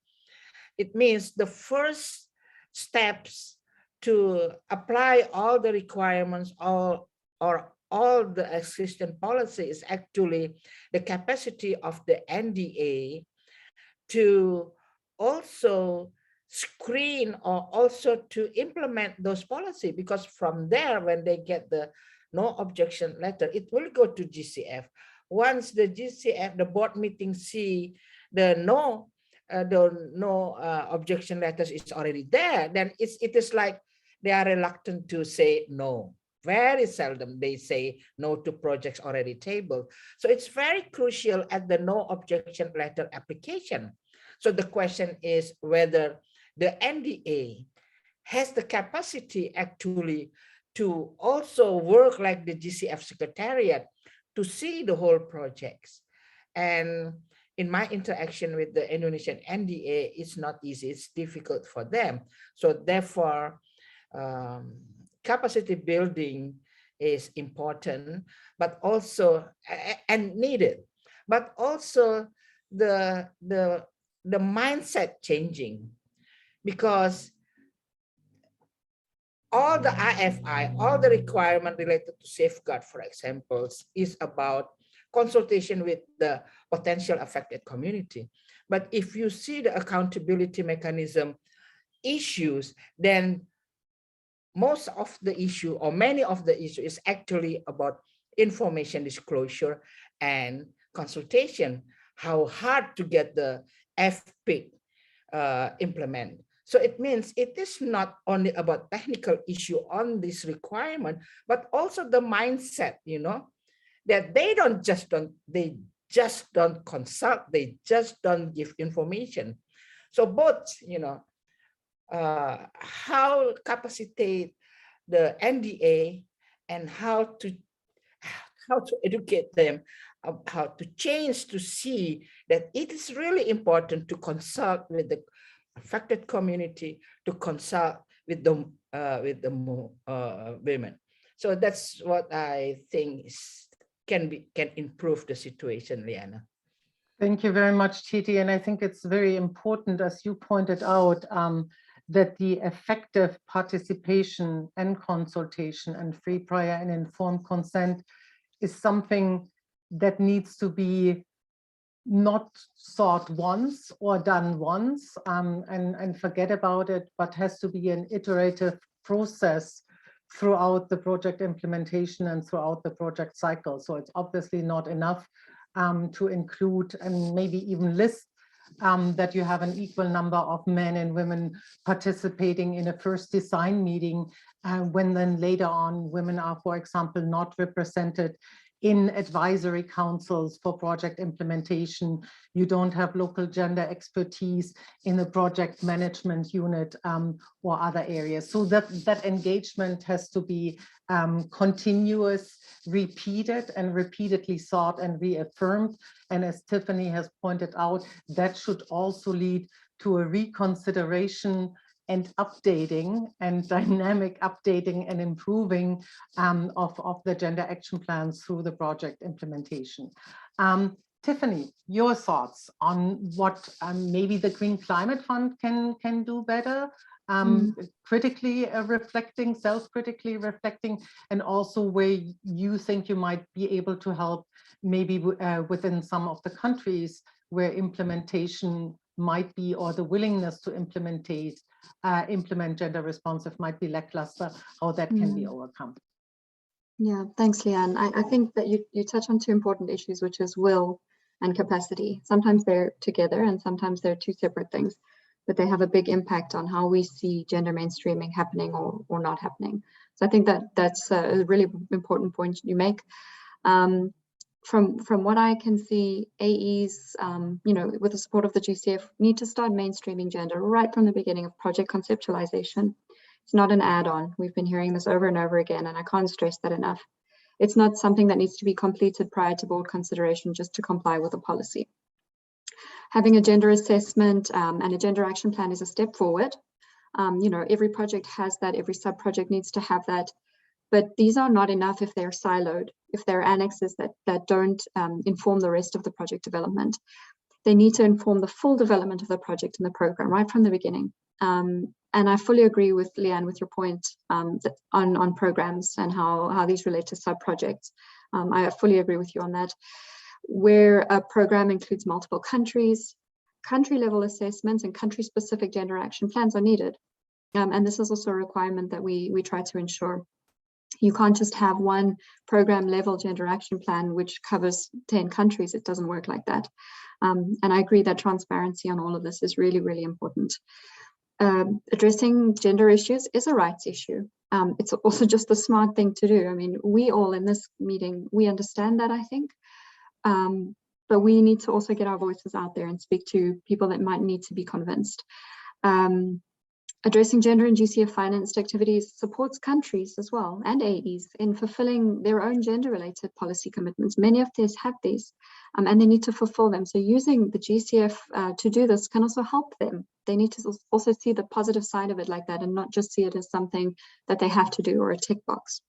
It means the first steps to apply all the requirements or all the existing policy is actually the capacity of the NDA to also screen or also to implement those policy, because from there, when they get the no objection letter, it will go to GCF. Once the GCF, the board meeting, see the no objection letters is already there, then it is like they are reluctant to say no. Very seldom they say no to projects already tabled. So it's very crucial at the no objection letter application. So the question is whether the NDA has the capacity actually to also work like the GCF Secretariat to see the whole projects. And in my interaction with the Indonesian NDA, it's not easy, it's difficult for them. So therefore, capacity building is important, but also, and needed, but also the mindset changing. Because all the IFI, all the requirement related to safeguard, for example, is about consultation with the potential affected community. But if you see the accountability mechanism issues, then most of the issue or many of the issue is actually about information disclosure and consultation, how hard to get the FPIC implement. So it means it is not only about technical issue on this requirement, but also the mindset, that they just don't consult, they just don't give information. So both, how capacitate the NDA and how to educate them, how to change to see that it is really important to consult with the affected community, to consult with the with the women. So that's what I think can improve the situation, Liana. Thank you very much, Titi. And I think it's very important, as you pointed out, that the effective participation and consultation and free, prior, and informed consent is something that needs to be not sought once or done once and forget about it, but has to be an iterative process throughout the project implementation and throughout the project cycle. So it's obviously not enough to include and maybe even list that you have an equal number of men and women participating in a first design meeting, when then later on women are, for example, not represented in advisory councils for project implementation. You don't have local gender expertise in the project management unit or other areas. So that engagement has to be continuous, repeated and repeatedly sought and reaffirmed. And as Tiffany has pointed out, that should also lead to a reconsideration and updating and dynamic updating and improving of the gender action plans through the project implementation. Tiffany, your thoughts on what maybe the Green Climate Fund can do better, critically reflecting, self-critically reflecting, and also where you think you might be able to help maybe within some of the countries where implementation might be, or the willingness to implement gender responsive might be lackluster, how that can be overcome. Yeah, thanks, Leanne. I think that you touch on two important issues, which is will and capacity. Sometimes they're together and sometimes they're two separate things, but they have a big impact on how we see gender mainstreaming happening or not happening. So I think that's a really important point you make. From what I can see, AEs, with the support of the GCF, need to start mainstreaming gender right from the beginning of project conceptualization. It's not an add-on. We've been hearing this over and over again, and I can't stress that enough. It's not something that needs to be completed prior to board consideration just to comply with a policy. Having a gender assessment and a gender action plan is a step forward. Every project has that, every sub-project needs to have that. But these are not enough if they're siloed, if they're annexes that don't inform the rest of the project development. They need to inform the full development of the project and the program right from the beginning. And I fully agree with Leanne with your point on programs and how these relate to sub-projects. I fully agree with you on that. Where a program includes multiple countries, country-level assessments and country-specific gender action plans are needed. And this is also a requirement that we try to ensure. You can't just have one program level gender action plan which covers 10 countries. It doesn't work like that. And I agree that transparency on all of this is really, really important. Addressing gender issues is a rights issue. It's also just the smart thing to do. I mean, we all in this meeting, we understand that, I think. But we need to also get our voices out there and speak to people that might need to be convinced. Addressing gender in GCF financed activities supports countries as well and AEs in fulfilling their own gender-related policy commitments. Many of these have these, and they need to fulfill them. So using the GCF to do this can also help them. They need to also see the positive side of it like that and not just see it as something that they have to do or a tick box.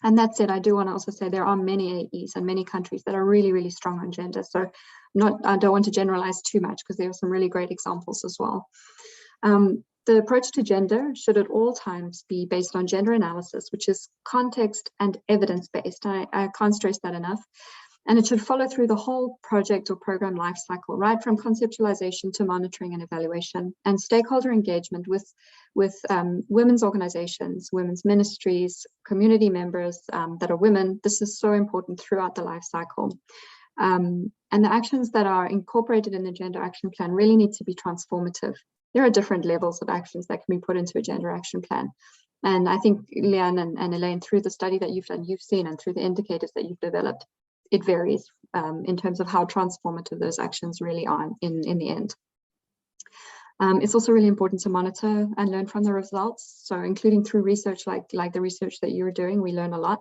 And that said, I do want to also say there are many AEs and many countries that are really, really strong on gender. So I don't want to generalize too much because there are some really great examples as well. The approach to gender should at all times be based on gender analysis, which is context and evidence-based. I can't stress that enough. And it should follow through the whole project or program life cycle, right from conceptualization to monitoring and evaluation, and stakeholder engagement with women's organizations, women's ministries, community members that are women. This is so important throughout the life cycle. And the actions that are incorporated in the gender action plan really need to be transformative. There are different levels of actions that can be put into a gender action plan. And I think Leanne and Elaine, through the study that you've done, you've seen, and through the indicators that you've developed, it varies in terms of how transformative those actions really are in the end. It's also really important to monitor and learn from the results. So including through research like the research that you're doing, we learn a lot.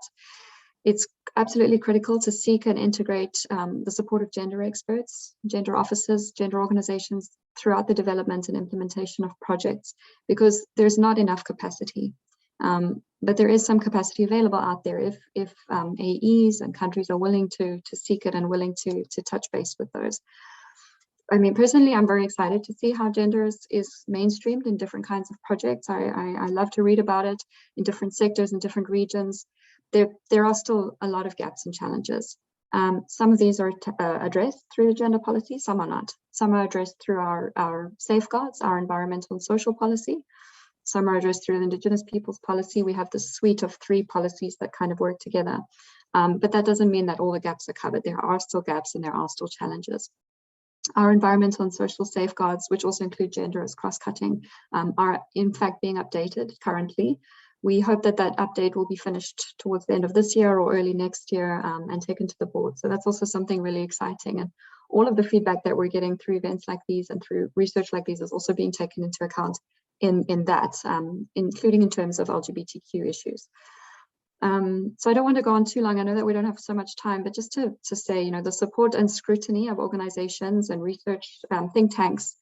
It's absolutely critical to seek and integrate the support of gender experts, gender officers, gender organizations throughout the development and implementation of projects, because there's not enough capacity. But there is some capacity available out there if AEs and countries are willing to seek it and willing to touch base with those. I mean, personally, I'm very excited to see how gender is mainstreamed in different kinds of projects. I love to read about it in different sectors and different regions. There are still a lot of gaps and challenges. Some of these are addressed through gender policy, some are not. Some are addressed through our safeguards, our environmental and social policy. Some are addressed through the Indigenous peoples policy. We have this suite of 3 policies that kind of work together. But that doesn't mean that all the gaps are covered. There are still gaps and there are still challenges. Our environmental and social safeguards, which also include gender as cross-cutting, are in fact being updated currently. We hope that that update will be finished towards the end of this year or early next year and taken to the board. So that's also something really exciting. And all of the feedback that we're getting through events like these and through research like these is also being taken into account in that, including in terms of LGBTQ issues. So I don't want to go on too long. I know that we don't have so much time, but just to say, you know, the support and scrutiny of organizations and research think tanks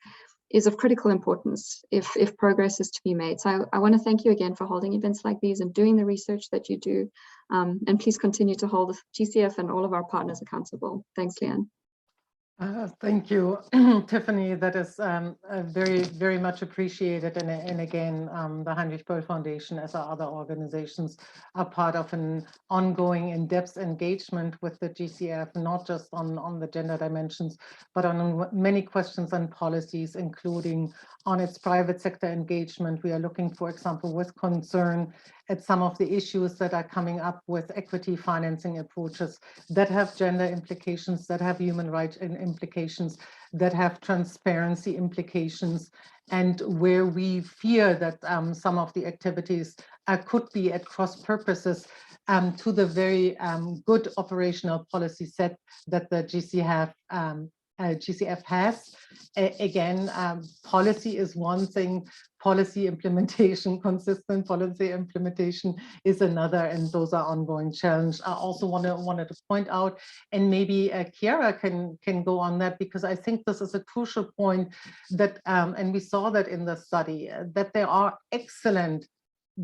is of critical importance if progress is to be made. So I want to thank you again for holding events like these and doing the research that you do. And please continue to hold GCF and all of our partners accountable. Thanks, Leanne. Thank you, Tiffany. That is very, very much appreciated. And again, the Heinrich Böll Foundation, as our other organizations, are part of an ongoing in-depth engagement with the GCF, not just on the gender dimensions, but on many questions and policies, including on its private sector engagement. We are looking, for example, with concern at some of the issues that are coming up with equity financing approaches that have gender implications, that have human rights implications, that have transparency implications, and where we fear that some of the activities could be at cross purposes to the very good operational policy set that the GCF has. Again, policy is one thing, policy implementation, consistent policy implementation is another, and those are ongoing challenges. I also wanted to point out, and maybe Chiara can go on that, because I think this is a crucial point that, and we saw that in the study, that there are excellent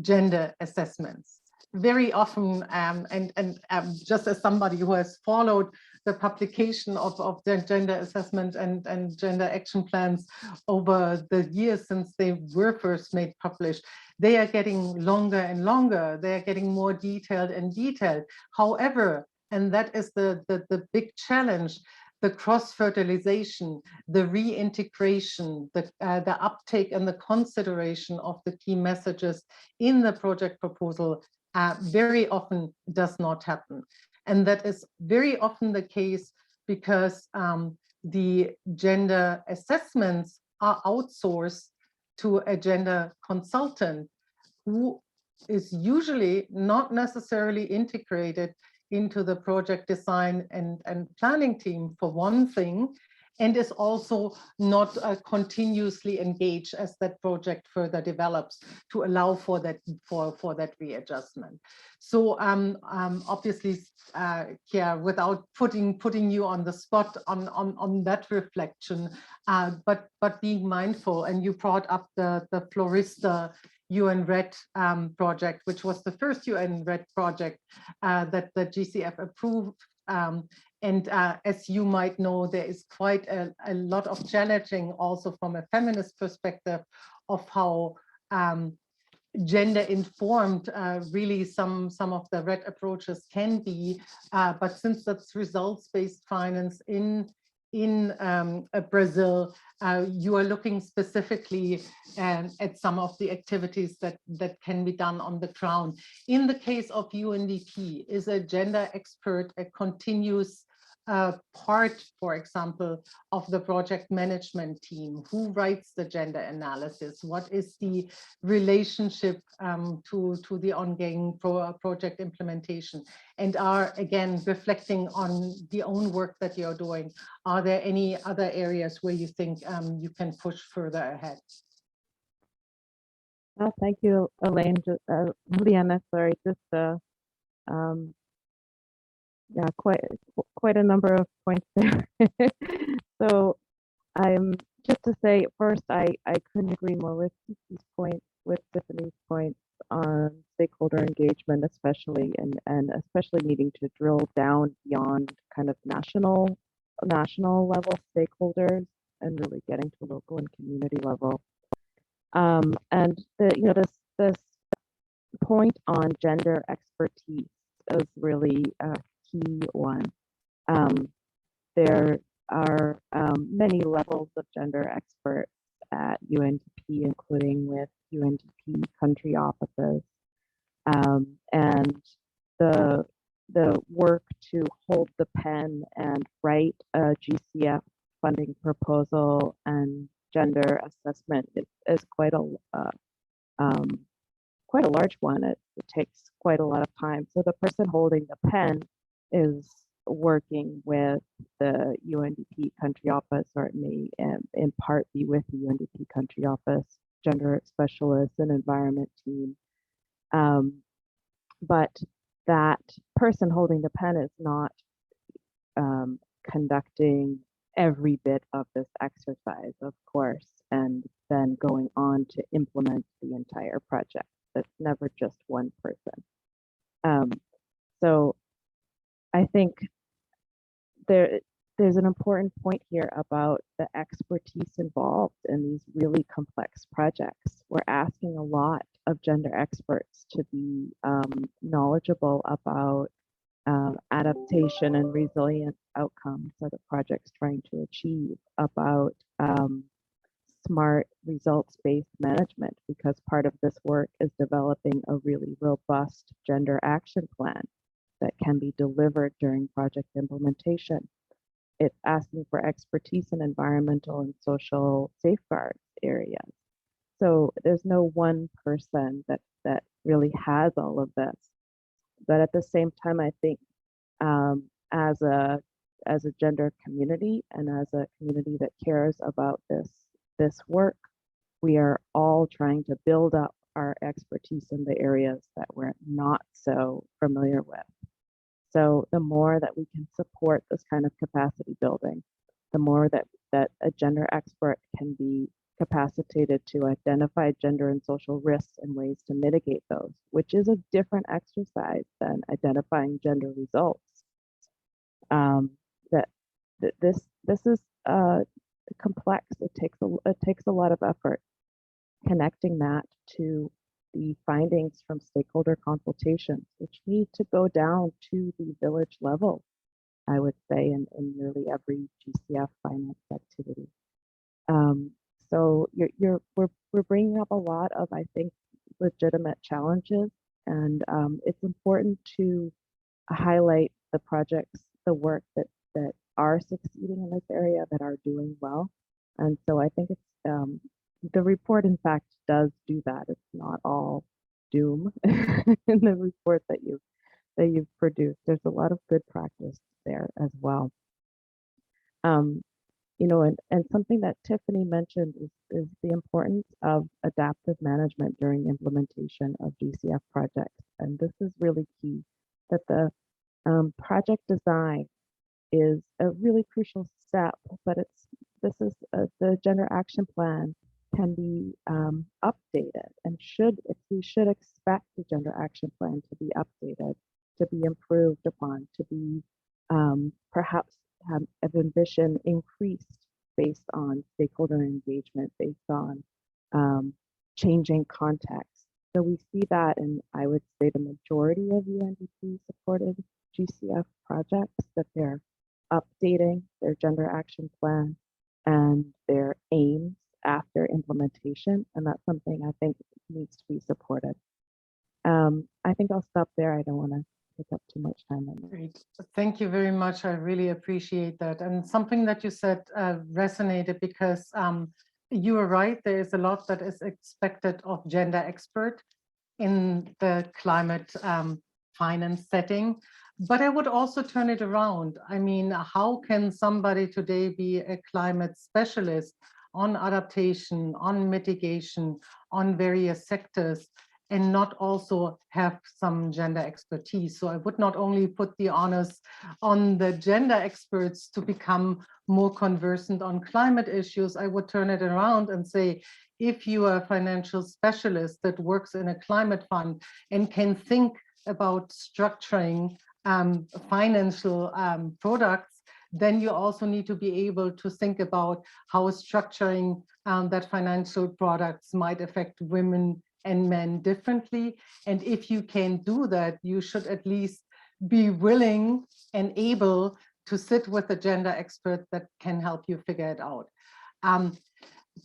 gender assessments. Very often, and just as somebody who has followed the publication of the gender assessment and gender action plans over the years since they were first made published, they are getting longer and longer. They are getting more detailed and detailed. However, and that is the big challenge, the cross-fertilization, the reintegration, the uptake and the consideration of the key messages in the project proposal very often does not happen. And that is very often the case because the gender assessments are outsourced to a gender consultant who is usually not necessarily integrated into the project design and planning team, for one thing, and is also not continuously engaged as that project further develops to allow for that readjustment. So obviously, yeah, without putting you on the spot on that reflection, but being mindful, and you brought up the Florista UN Red project, which was the first UN Red project that the GCF approved. And as you might know, there is quite a lot of challenging also from a feminist perspective of how gender informed really some of the red approaches can be. But since that's results-based finance in Brazil, you are looking specifically at some of the activities that can be done on the ground. In the case of UNDP, is a gender expert a continuous part, for example, of the project management team? Who writes the gender analysis? What is the relationship to the ongoing project implementation? And are, again, reflecting on the own work that you're doing, are there any other areas where you think you can push further ahead? Thank you, Elaine. Leanna, sorry, just yeah, quite a number of points there. So I'm just to say first, I couldn't agree more with Tiffany's points on stakeholder engagement, especially and especially needing to drill down beyond kind of national level stakeholders and really getting to local and community level. And this point on gender expertise is really a key one. There are many levels of gender experts at UNDP, including with UNDP country offices, and the work to hold the pen and write a GCF funding proposal and gender assessment is quite a large one. It takes quite a lot of time. So the person holding the pen is working with the UNDP country office, or it may in part be with the UNDP country office, gender specialists, and environment team. But that person holding the pen is not conducting every bit of this exercise, of course, and then going on to implement the entire project. That's never just one person. So I think there's an important point here about the expertise involved in these really complex projects. We're asking a lot of gender experts to be knowledgeable about adaptation and resilient outcomes that the project's trying to achieve, about smart results-based management, because part of this work is developing a really robust gender action plan that can be delivered during project implementation. It's asking for expertise in environmental and social safeguards areas. So there's no one person that really has all of this. But at the same time, I think as a gender community and as a community that cares about this work, we are all trying to build up our expertise in the areas that we're not so familiar with. So the more that we can support this kind of capacity building, the more that a gender expert can be capacitated to identify gender and social risks and ways to mitigate those, which is a different exercise than identifying gender results. This is complex. It takes a lot of effort. Connecting that to the findings from stakeholder consultations, which need to go down to the village level, I would say, in nearly every GCF finance activity. So we're bringing up a lot of, I think, legitimate challenges, and it's important to highlight the projects, the work that are succeeding in this area, that are doing well. And so I think it's the report, in fact, does do that. It's not all doom in the report that you've produced. There's a lot of good practice there as well. And something that Tiffany mentioned is the importance of adaptive management during implementation of GCF projects. And this is really key, that the project design is a really crucial step, but the gender action plan can be updated, and we should expect the gender action plan to be updated, to be improved upon, to be perhaps have ambition increased based on stakeholder engagement, based on changing context. So we see that in, I would say, the majority of UNDP supported GCF projects, that they're updating their gender action plan and their aims after implementation, and that's something I think needs to be supported. I think I'll stop there. I don't want to take up too much time on that. Great. Thank you very much. I really appreciate that. And something that you said resonated, because you are right. There is a lot that is expected of gender expert in the climate finance setting. But I would also turn it around. I mean, how can somebody today be a climate specialist on adaptation, on mitigation, on various sectors, and not also have some gender expertise. So I would not only put the onus on the gender experts to become more conversant on climate issues. I would turn it around and say, if you are a financial specialist that works in a climate fund and can think about structuring financial products, then you also need to be able to think about how structuring that financial products might affect women and men differently. And if you can do that, you should at least be willing and able to sit with a gender expert that can help you figure it out.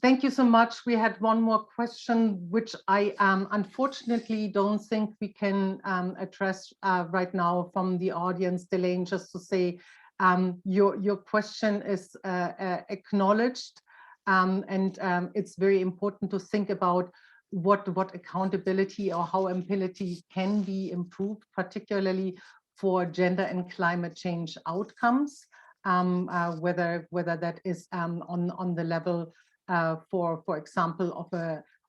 Thank you so much. We had one more question, which I unfortunately don't think we can address right now from the audience. Elaine, just to say, your question is acknowledged, and it's very important to think about what accountability or how empathy can be improved, particularly for gender and climate change outcomes, whether that is on the level for example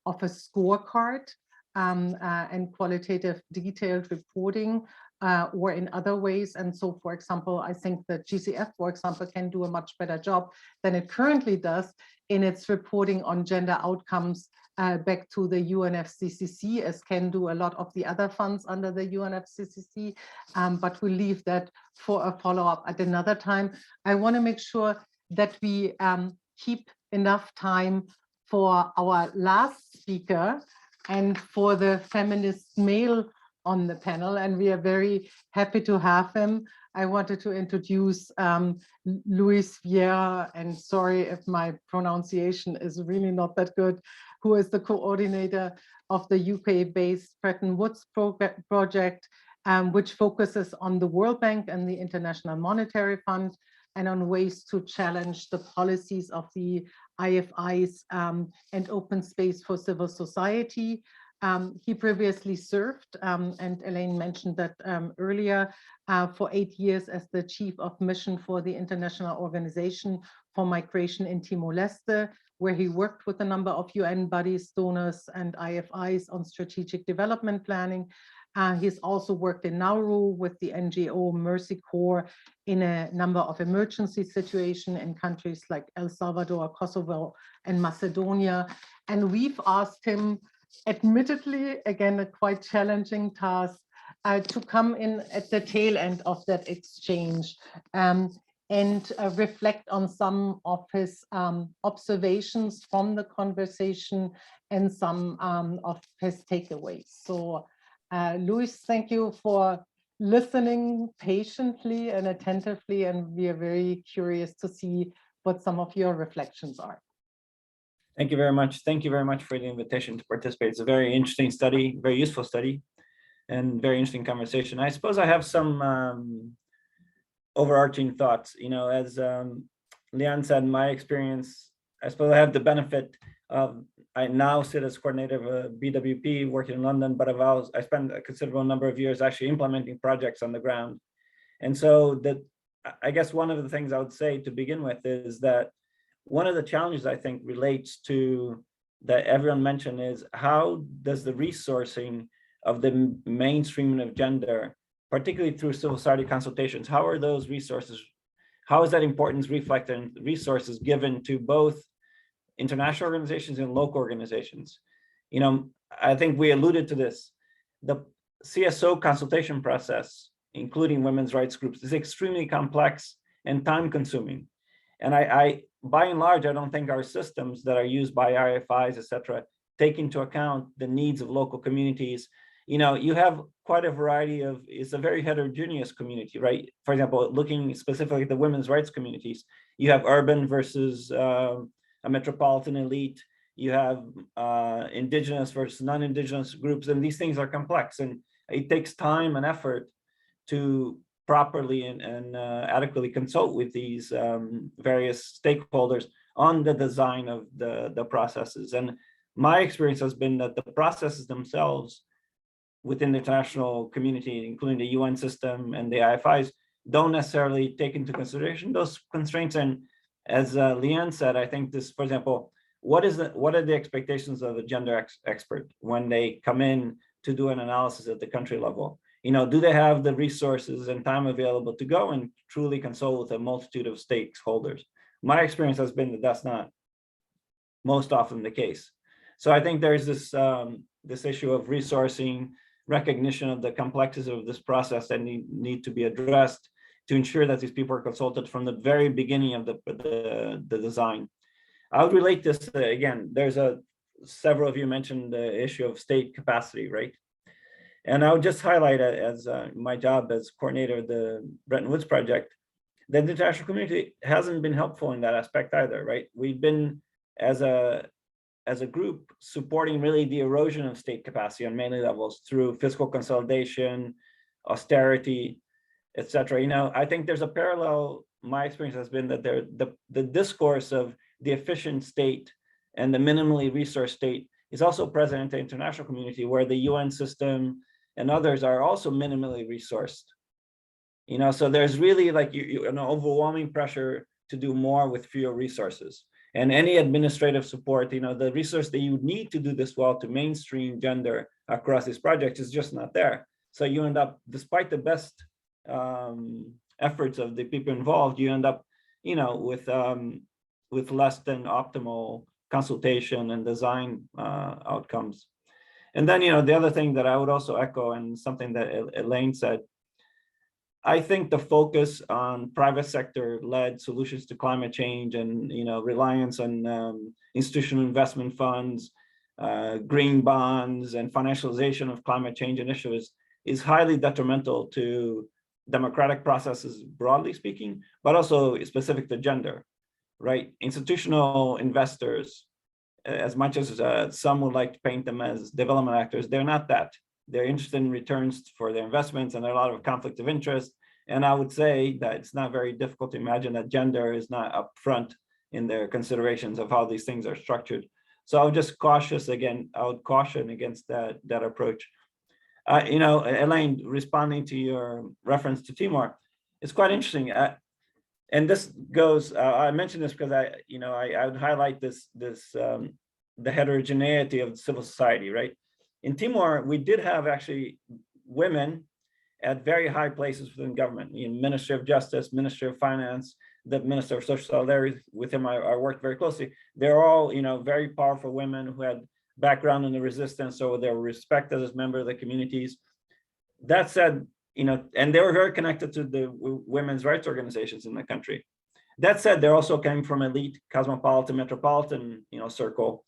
of a scorecard and qualitative detailed reporting, or in other ways. And so, for example, I think that GCF, for example, can do a much better job than it currently does in its reporting on gender outcomes back to the UNFCCC, as can do a lot of the other funds under the UNFCCC, but we'll leave that for a follow-up at another time. I want to make sure that we keep enough time for our last speaker and for the feminist male on the panel, and we are very happy to have him. I wanted to introduce Luis Vieira, and sorry if my pronunciation is really not that good, who is the coordinator of the UK-based Bretton Woods project, which focuses on the World Bank and the International Monetary Fund, and on ways to challenge the policies of the IFIs and open space for civil society. He previously served, and Elaine mentioned that earlier, for 8 years as the chief of mission for the International Organization for Migration in Timor-Leste, where he worked with a number of UN bodies, donors, and IFIs on strategic development planning. He's also worked in Nauru with the NGO Mercy Corps in a number of emergency situations in countries like El Salvador, Kosovo, and Macedonia. And we've asked him, admittedly, again, a quite challenging task, to come in at the tail end of that exchange and reflect on some of his observations from the conversation and some of his takeaways. So, Luis, thank you for listening patiently and attentively, and we are very curious to see what some of your reflections are. Thank you very much. Thank you very much for the invitation to participate. It's a very interesting study, very useful study, and very interesting conversation. I suppose I have some overarching thoughts. You know, as Leanne said, my experience, I suppose I have the benefit of, I now sit as coordinator of a BWP working in London, but I spent a considerable number of years actually implementing projects on the ground. And so I guess one of the things I would say to begin with is that one of the challenges I think relates to that everyone mentioned is how does the resourcing of the mainstreaming of gender, particularly through civil society consultations, how are those resources, how is that importance reflected in resources given to both international organizations and local organizations? You know, I think we alluded to this. The CSO consultation process, including women's rights groups, is extremely complex and time consuming. And I by and large, I don't think our systems that are used by IFIs, et cetera, take into account the needs of local communities. You know, you have quite a variety of, it's a very heterogeneous community, right? For example, looking specifically at the women's rights communities, you have urban versus a metropolitan elite, you have indigenous versus non-indigenous groups, and these things are complex, and it takes time and effort to properly and adequately consult with these various stakeholders on the design of the processes. And my experience has been that the processes themselves within the international community, including the UN system and the IFIs, don't necessarily take into consideration those constraints. And as Leanne said, I think this, for example, what are the expectations of a gender expert when they come in to do an analysis at the country level. Do they have the resources and time available to go and truly consult with a multitude of stakeholders? My experience has been that that's not most often the case. So I think there's this issue of resourcing, recognition of the complexity of this process that need to be addressed to ensure that these people are consulted from the very beginning of the design. I would relate this again. Several of you mentioned the issue of state capacity, right? And I would just highlight as my job as coordinator of the Bretton Woods project, that the international community hasn't been helpful in that aspect either, right? We've been, as a group, supporting really the erosion of state capacity on many levels through fiscal consolidation, austerity, et cetera. I think there's a parallel. My experience has been that the discourse of the efficient state and the minimally resourced state is also present in the international community, where the UN system and others are also minimally resourced. So there's really like an overwhelming pressure to do more with fewer resources. And any administrative support, the resource that you need to do this well to mainstream gender across these projects is just not there. So you end up, despite the best efforts of the people involved, you end up, with less than optimal consultation and design outcomes. And then, the other thing that I would also echo, and something that Elaine said, I think the focus on private sector-led solutions to climate change and reliance on institutional investment funds, green bonds, and financialization of climate change initiatives is highly detrimental to democratic processes, broadly speaking, but also specific to gender, right? Institutional investors, as much as some would like to paint them as development actors, they're not that. They're interested in returns for their investments, and there are a lot of conflict of interest. And I would say that it's not very difficult to imagine that gender is not upfront in their considerations of how these things are structured. So I would just I would caution against that approach. Elaine, responding to your reference to Timor, it's quite interesting. And this goes, I mentioned this because I would highlight the heterogeneity of civil society, right? In Timor, we did have actually women at very high places within government, Minister of Justice, Minister of Finance, the Minister of Social Solidarity, with whom I worked very closely. They're all, very powerful women who had background in the resistance, so they were respected as members of the communities. That said, and they were very connected to the women's rights organizations in the country. That said, they're also coming from elite, cosmopolitan, metropolitan, circle.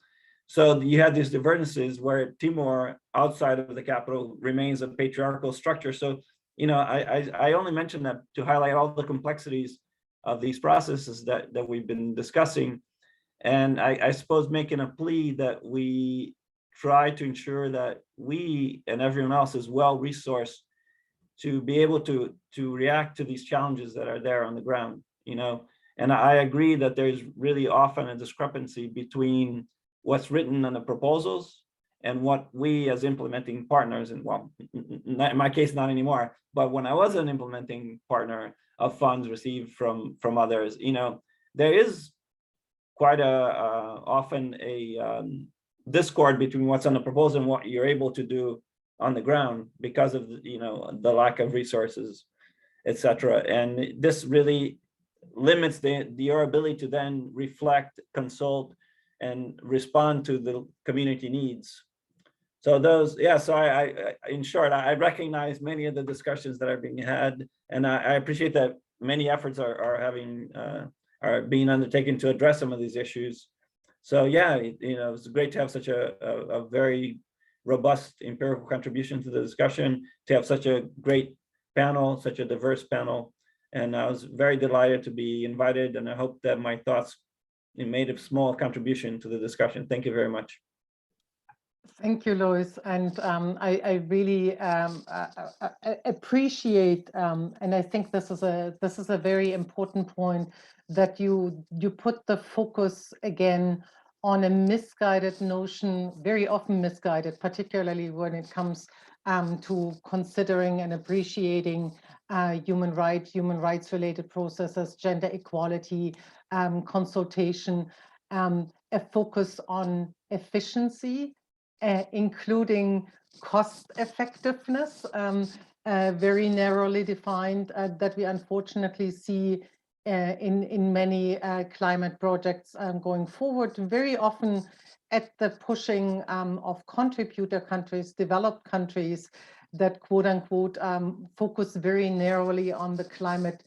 So you had these divergences where Timor, outside of the capital, remains a patriarchal structure. So, I only mention that to highlight all the complexities of these processes that we've been discussing. And I suppose making a plea that we try to ensure that we and everyone else is well resourced to be able to react to these challenges that are there on the ground, And I agree that there's really often a discrepancy between what's written in the proposals and what we as implementing partners, and well, in my case, not anymore, but when I was an implementing partner of funds received from others, there is quite often a discord between what's on the proposal and what you're able to do on the ground because of the lack of resources, etc. And this really limits your ability to then reflect, consult, and respond to the community needs. So I in short, I recognize many of the discussions that are being had, and I appreciate that many efforts are being undertaken to address some of these issues. So it's great to have such a very robust empirical contribution to the discussion, to have such a great panel, such a diverse panel. And I was very delighted to be invited, and I hope that my thoughts made a small contribution to the discussion. Thank you very much. Thank you, Lois. And I really appreciate, and I think this is a very important point, that you put the focus again on a misguided notion, very often misguided, particularly when it comes to considering and appreciating human rights related processes, gender equality, consultation, a focus on efficiency, including cost effectiveness, very narrowly defined, that we unfortunately see in many climate projects going forward, very often at the pushing of contributor countries, developed countries that quote unquote focus very narrowly on the climate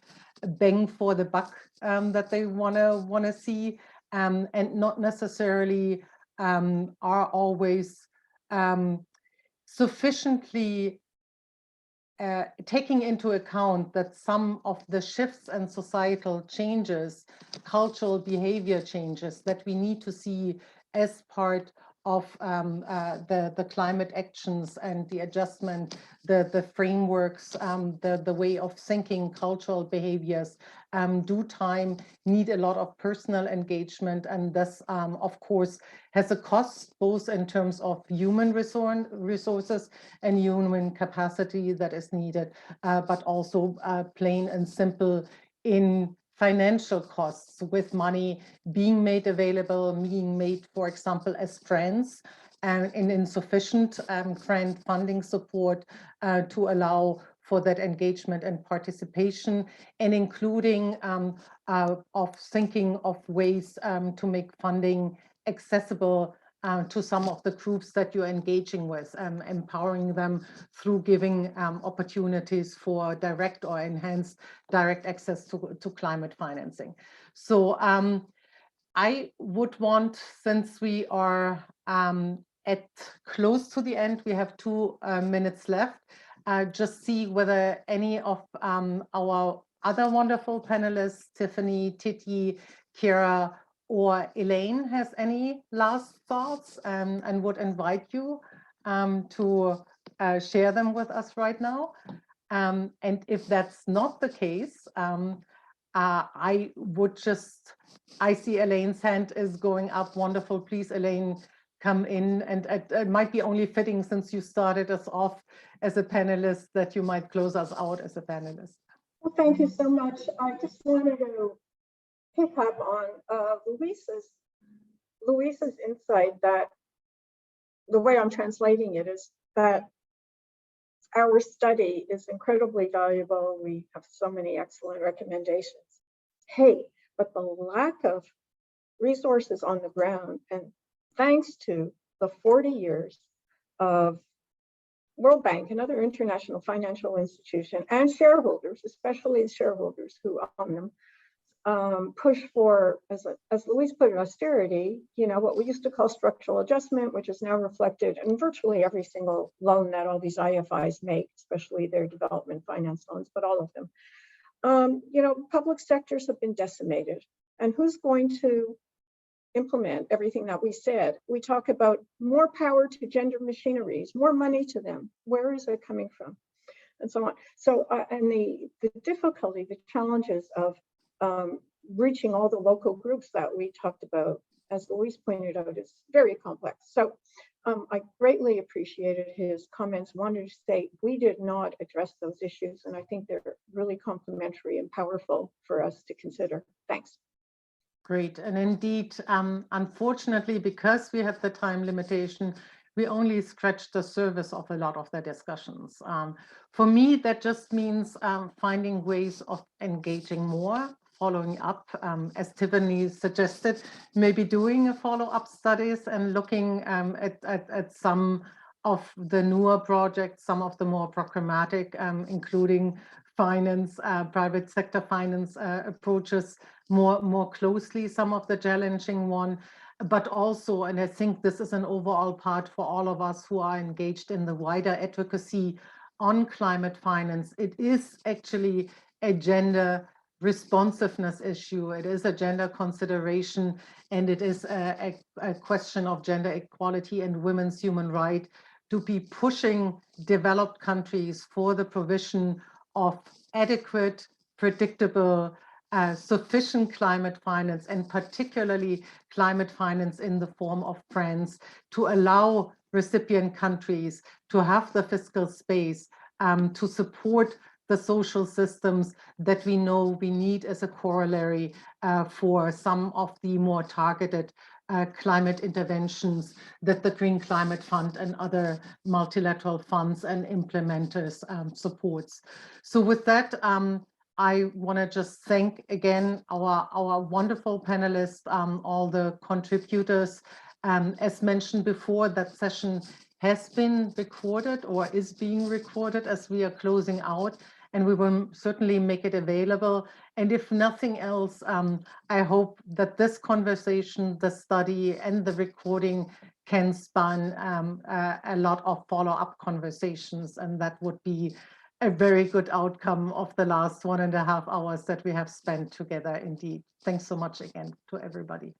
bang for the buck that they wanna see, and not necessarily are always sufficiently taking into account that some of the shifts and societal changes, cultural behavior changes that we need to see as part of the climate actions and the adjustment, the frameworks, the way of thinking, cultural behaviors, do time, need a lot of personal engagement, and this, of course, has a cost, both in terms of human resources and human capacity that is needed, but also plain and simple in financial costs, with money being made available, being made, for example, as grants, and in insufficient grant funding support to allow for that engagement and participation, and including of thinking of ways to make funding accessible to some of the groups that you're engaging with, empowering them through giving opportunities for direct or enhanced direct access to climate financing. So I would want, since we are at close to the end, we have 2 minutes left, just see whether any of our other wonderful panelists, Tiffany, Titi, Kira, or Elaine has any last thoughts, and would invite you to share them with us right now. And if that's not the case, I would just, I see Elaine's hand is going up. Wonderful. Please, Elaine, come in. And it might be only fitting, since you started us off as a panelist, that you might close us out as a panelist. Well, thank you so much. I just wanted to pick up on Luis's insight, that the way I'm translating it is that our study is incredibly valuable. We have so many excellent recommendations. Hey, but the lack of resources on the ground, and thanks to the 40 years of World Bank and other international financial institutions and shareholders, especially shareholders who own them, push for, as Luis put it, austerity, you know, what we used to call structural adjustment, which is now reflected in virtually every single loan that all these IFIs make, especially their development finance loans, but all of them. You know, public sectors have been decimated, and who's going to implement everything that we said? We talk about more power to gender machineries, more money to them. Where is it coming from? And so on. So, and the difficulty, the challenges of reaching all the local groups that we talked about, as Luis pointed out, is very complex. So I greatly appreciated his comments. Wanted to say we did not address those issues, and I think they're really complementary and powerful for us to consider. Thanks. Great. And indeed, unfortunately, because we have the time limitation, we only scratched the surface of a lot of the discussions. For me, that just means finding ways of engaging more, following up, as Tiffany suggested, maybe doing a follow-up studies and looking at some of the newer projects, some of the more programmatic, including finance, private sector finance approaches more closely, some of the challenging one, but also, and I think this is an overall part for all of us who are engaged in the wider advocacy on climate finance, it is actually a gender responsiveness issue. It is a gender consideration, and it is a question of gender equality and women's human right to be pushing developed countries for the provision of adequate, predictable, sufficient climate finance, and particularly climate finance in the form of grants, to allow recipient countries to have the fiscal space to support the social systems that we know we need as a corollary for some of the more targeted climate interventions that the Green Climate Fund and other multilateral funds and implementers supports. So with that, I want to just thank again our wonderful panelists, all the contributors. As mentioned before, that session has been recorded or is being recorded as we are closing out, and we will certainly make it available. And if nothing else, I hope that this conversation, the study, and the recording can span a lot of follow-up conversations, and that would be a very good outcome of the last 1.5 hours that we have spent together indeed. Thanks so much again to everybody.